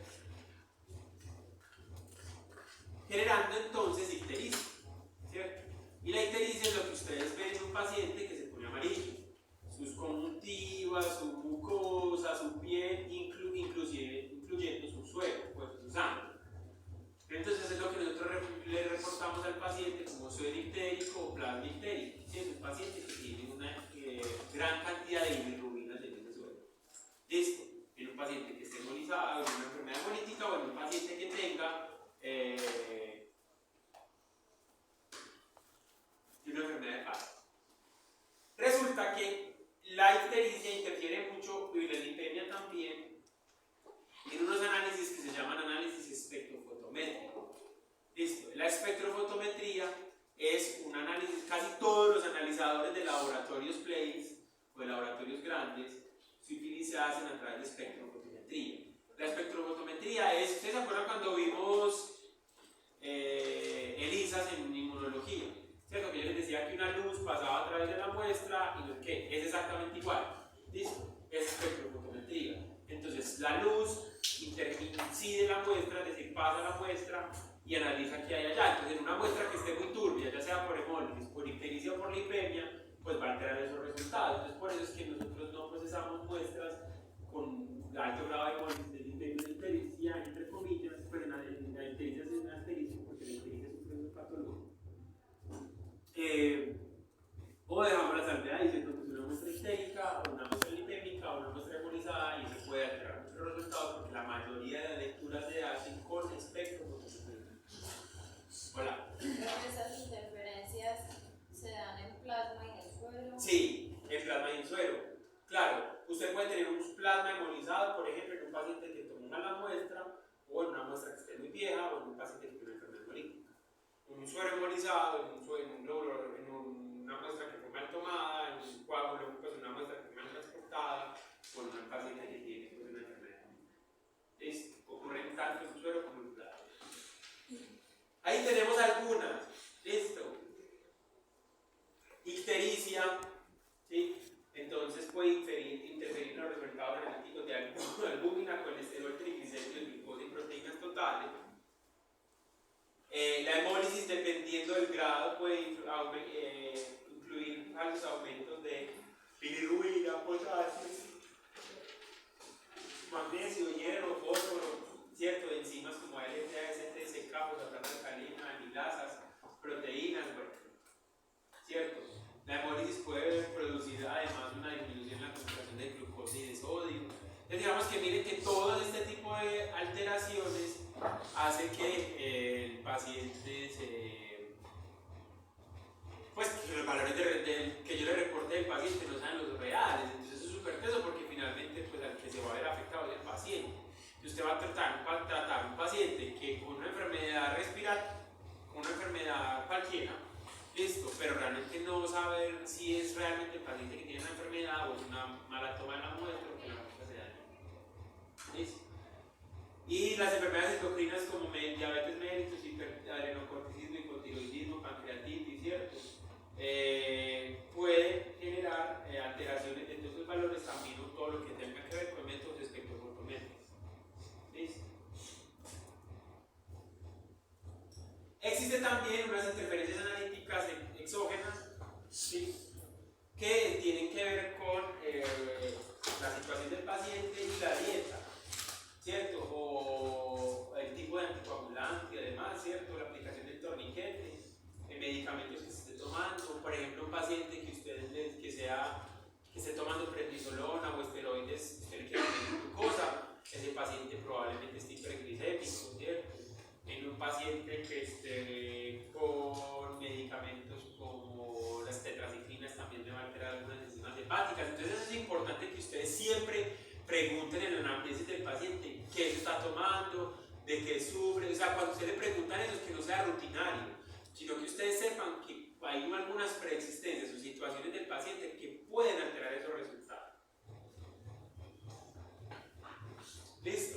Generando entonces ictericia, ¿cierto? Y la ictericia es lo que ustedes ven en un paciente que se pone amarillo. Sus conjuntivas, su mucosa, su piel, incluyendo su suero, pues su sangre. Entonces es lo que nosotros le reportamos al paciente como suero ictérico o plasma ictérico. Es un paciente que tiene una gran cantidad de bilirrubinas en ese suero. Listo. En un paciente que esté hemolizado, en una enfermedad hemolítica o en un paciente que tenga una enfermedad hepática. Resulta que la ictericia interfiere mucho y la lipemia también en unos análisis que se llaman análisis espectrofotométrico. Listo. La espectrofotometría es un análisis, casi todos los analizadores de laboratorios PLACE o de laboratorios grandes se hacen a través de espectrofotometría. La espectrofotometría es incide la muestra, es decir, pasa la muestra y analiza qué hay allá. Entonces, en una muestra que esté muy turbia, ya sea por hemólisis, por ictericia o por lipemia, pues va a alterar esos resultados. Entonces, por eso es que nosotros no procesamos muestras con alto grado de hemólisis, de lipemia, de ictericia, entre comillas, pues en la ictericia es un asterisco, porque la ictericia es un proceso patológico. O dejamos la salvedad diciendo que es una muestra histérica, o una muestra lipémica, o una muestra hemolizada, y eso puede alterar nuestros resultados porque la mayoría de las lecturas se hacen con espectro fotosintético. Hola. Pero esas interferencias se dan en plasma y en el suero. Sí, en plasma y en suero. Claro, usted puede tener un plasma hemolizado, por ejemplo, en un paciente que tomó una muestra, o en una muestra que esté muy vieja, o en un paciente que tiene una enfermedad hemolítica. En un suero hemolizado, en una muestra que fue mal tomada, en un coágulo, pues una muestra que fue mal transportada, o en un paciente que tiene pues, una enfermedad. Ocurren tanto en un suero como en un plasma. Ahí tenemos algunas. Listo. Ictericia, ¿sí? Entonces puede interferir en los resultados analíticos de albúmina, colesterol, triglicéridos, glucosa y proteínas totales. La hemólisis, dependiendo del grado, puede incluir altos aumentos de bilirrubina, potasio, magnesio, hierro, fósforo, ¿cierto? De enzimas como LTA, STSK, fosfato alcalina, amilasas, proteínas, bueno, ¿cierto? La hemólisis puede producir además una disminución en la concentración de glucosa y de sodio. Entonces digamos que miren que todo este tipo de alteraciones hace que el paciente pues que los valores que yo le reporte del paciente no sean los reales. Entonces eso es súper teso porque finalmente pues al que se va a ver afectado es el paciente. Y usted va a tratar un paciente que con una enfermedad respiratoria, con una enfermedad cualquiera, listo, pero realmente no saber si es realmente el paciente que tiene una enfermedad o es una mala toma de la muestra o que la muestra se daña. ¿Listo? Y las enfermedades endocrinas como diabetes mellitus, hiperadrenocorticismo, hipotiroidismo, pancreatitis, ¿cierto? Puede generar alteraciones de estos valores, también todo lo que tenga que ver con métodos espectrofotométricos. ¿Listo? Existen también unas interferencias analíticas exógenas, ¿sí? Que tienen que ver con la situación del paciente y la dieta, ¿cierto? O el tipo de anticoagulante y además, ¿cierto? La aplicación del torniquete, medicamentos que se esté tomando, por ejemplo, un paciente que esté tomando prednisolona o esteroides, usted le quiere medir glucosa, ese paciente probablemente esté hiperglicémico, ¿cierto? En un paciente que esté con medicamentos como las tetraciclinas también le va a alterar algunas enzimas hepáticas. Entonces es importante que ustedes siempre pregunten en el análisis del paciente qué se está tomando, de qué sufre. O sea, cuando ustedes le preguntan eso, es que no sea rutinario, sino que ustedes sepan que hay algunas preexistencias o situaciones del paciente que pueden alterar esos resultados. ¿Listo?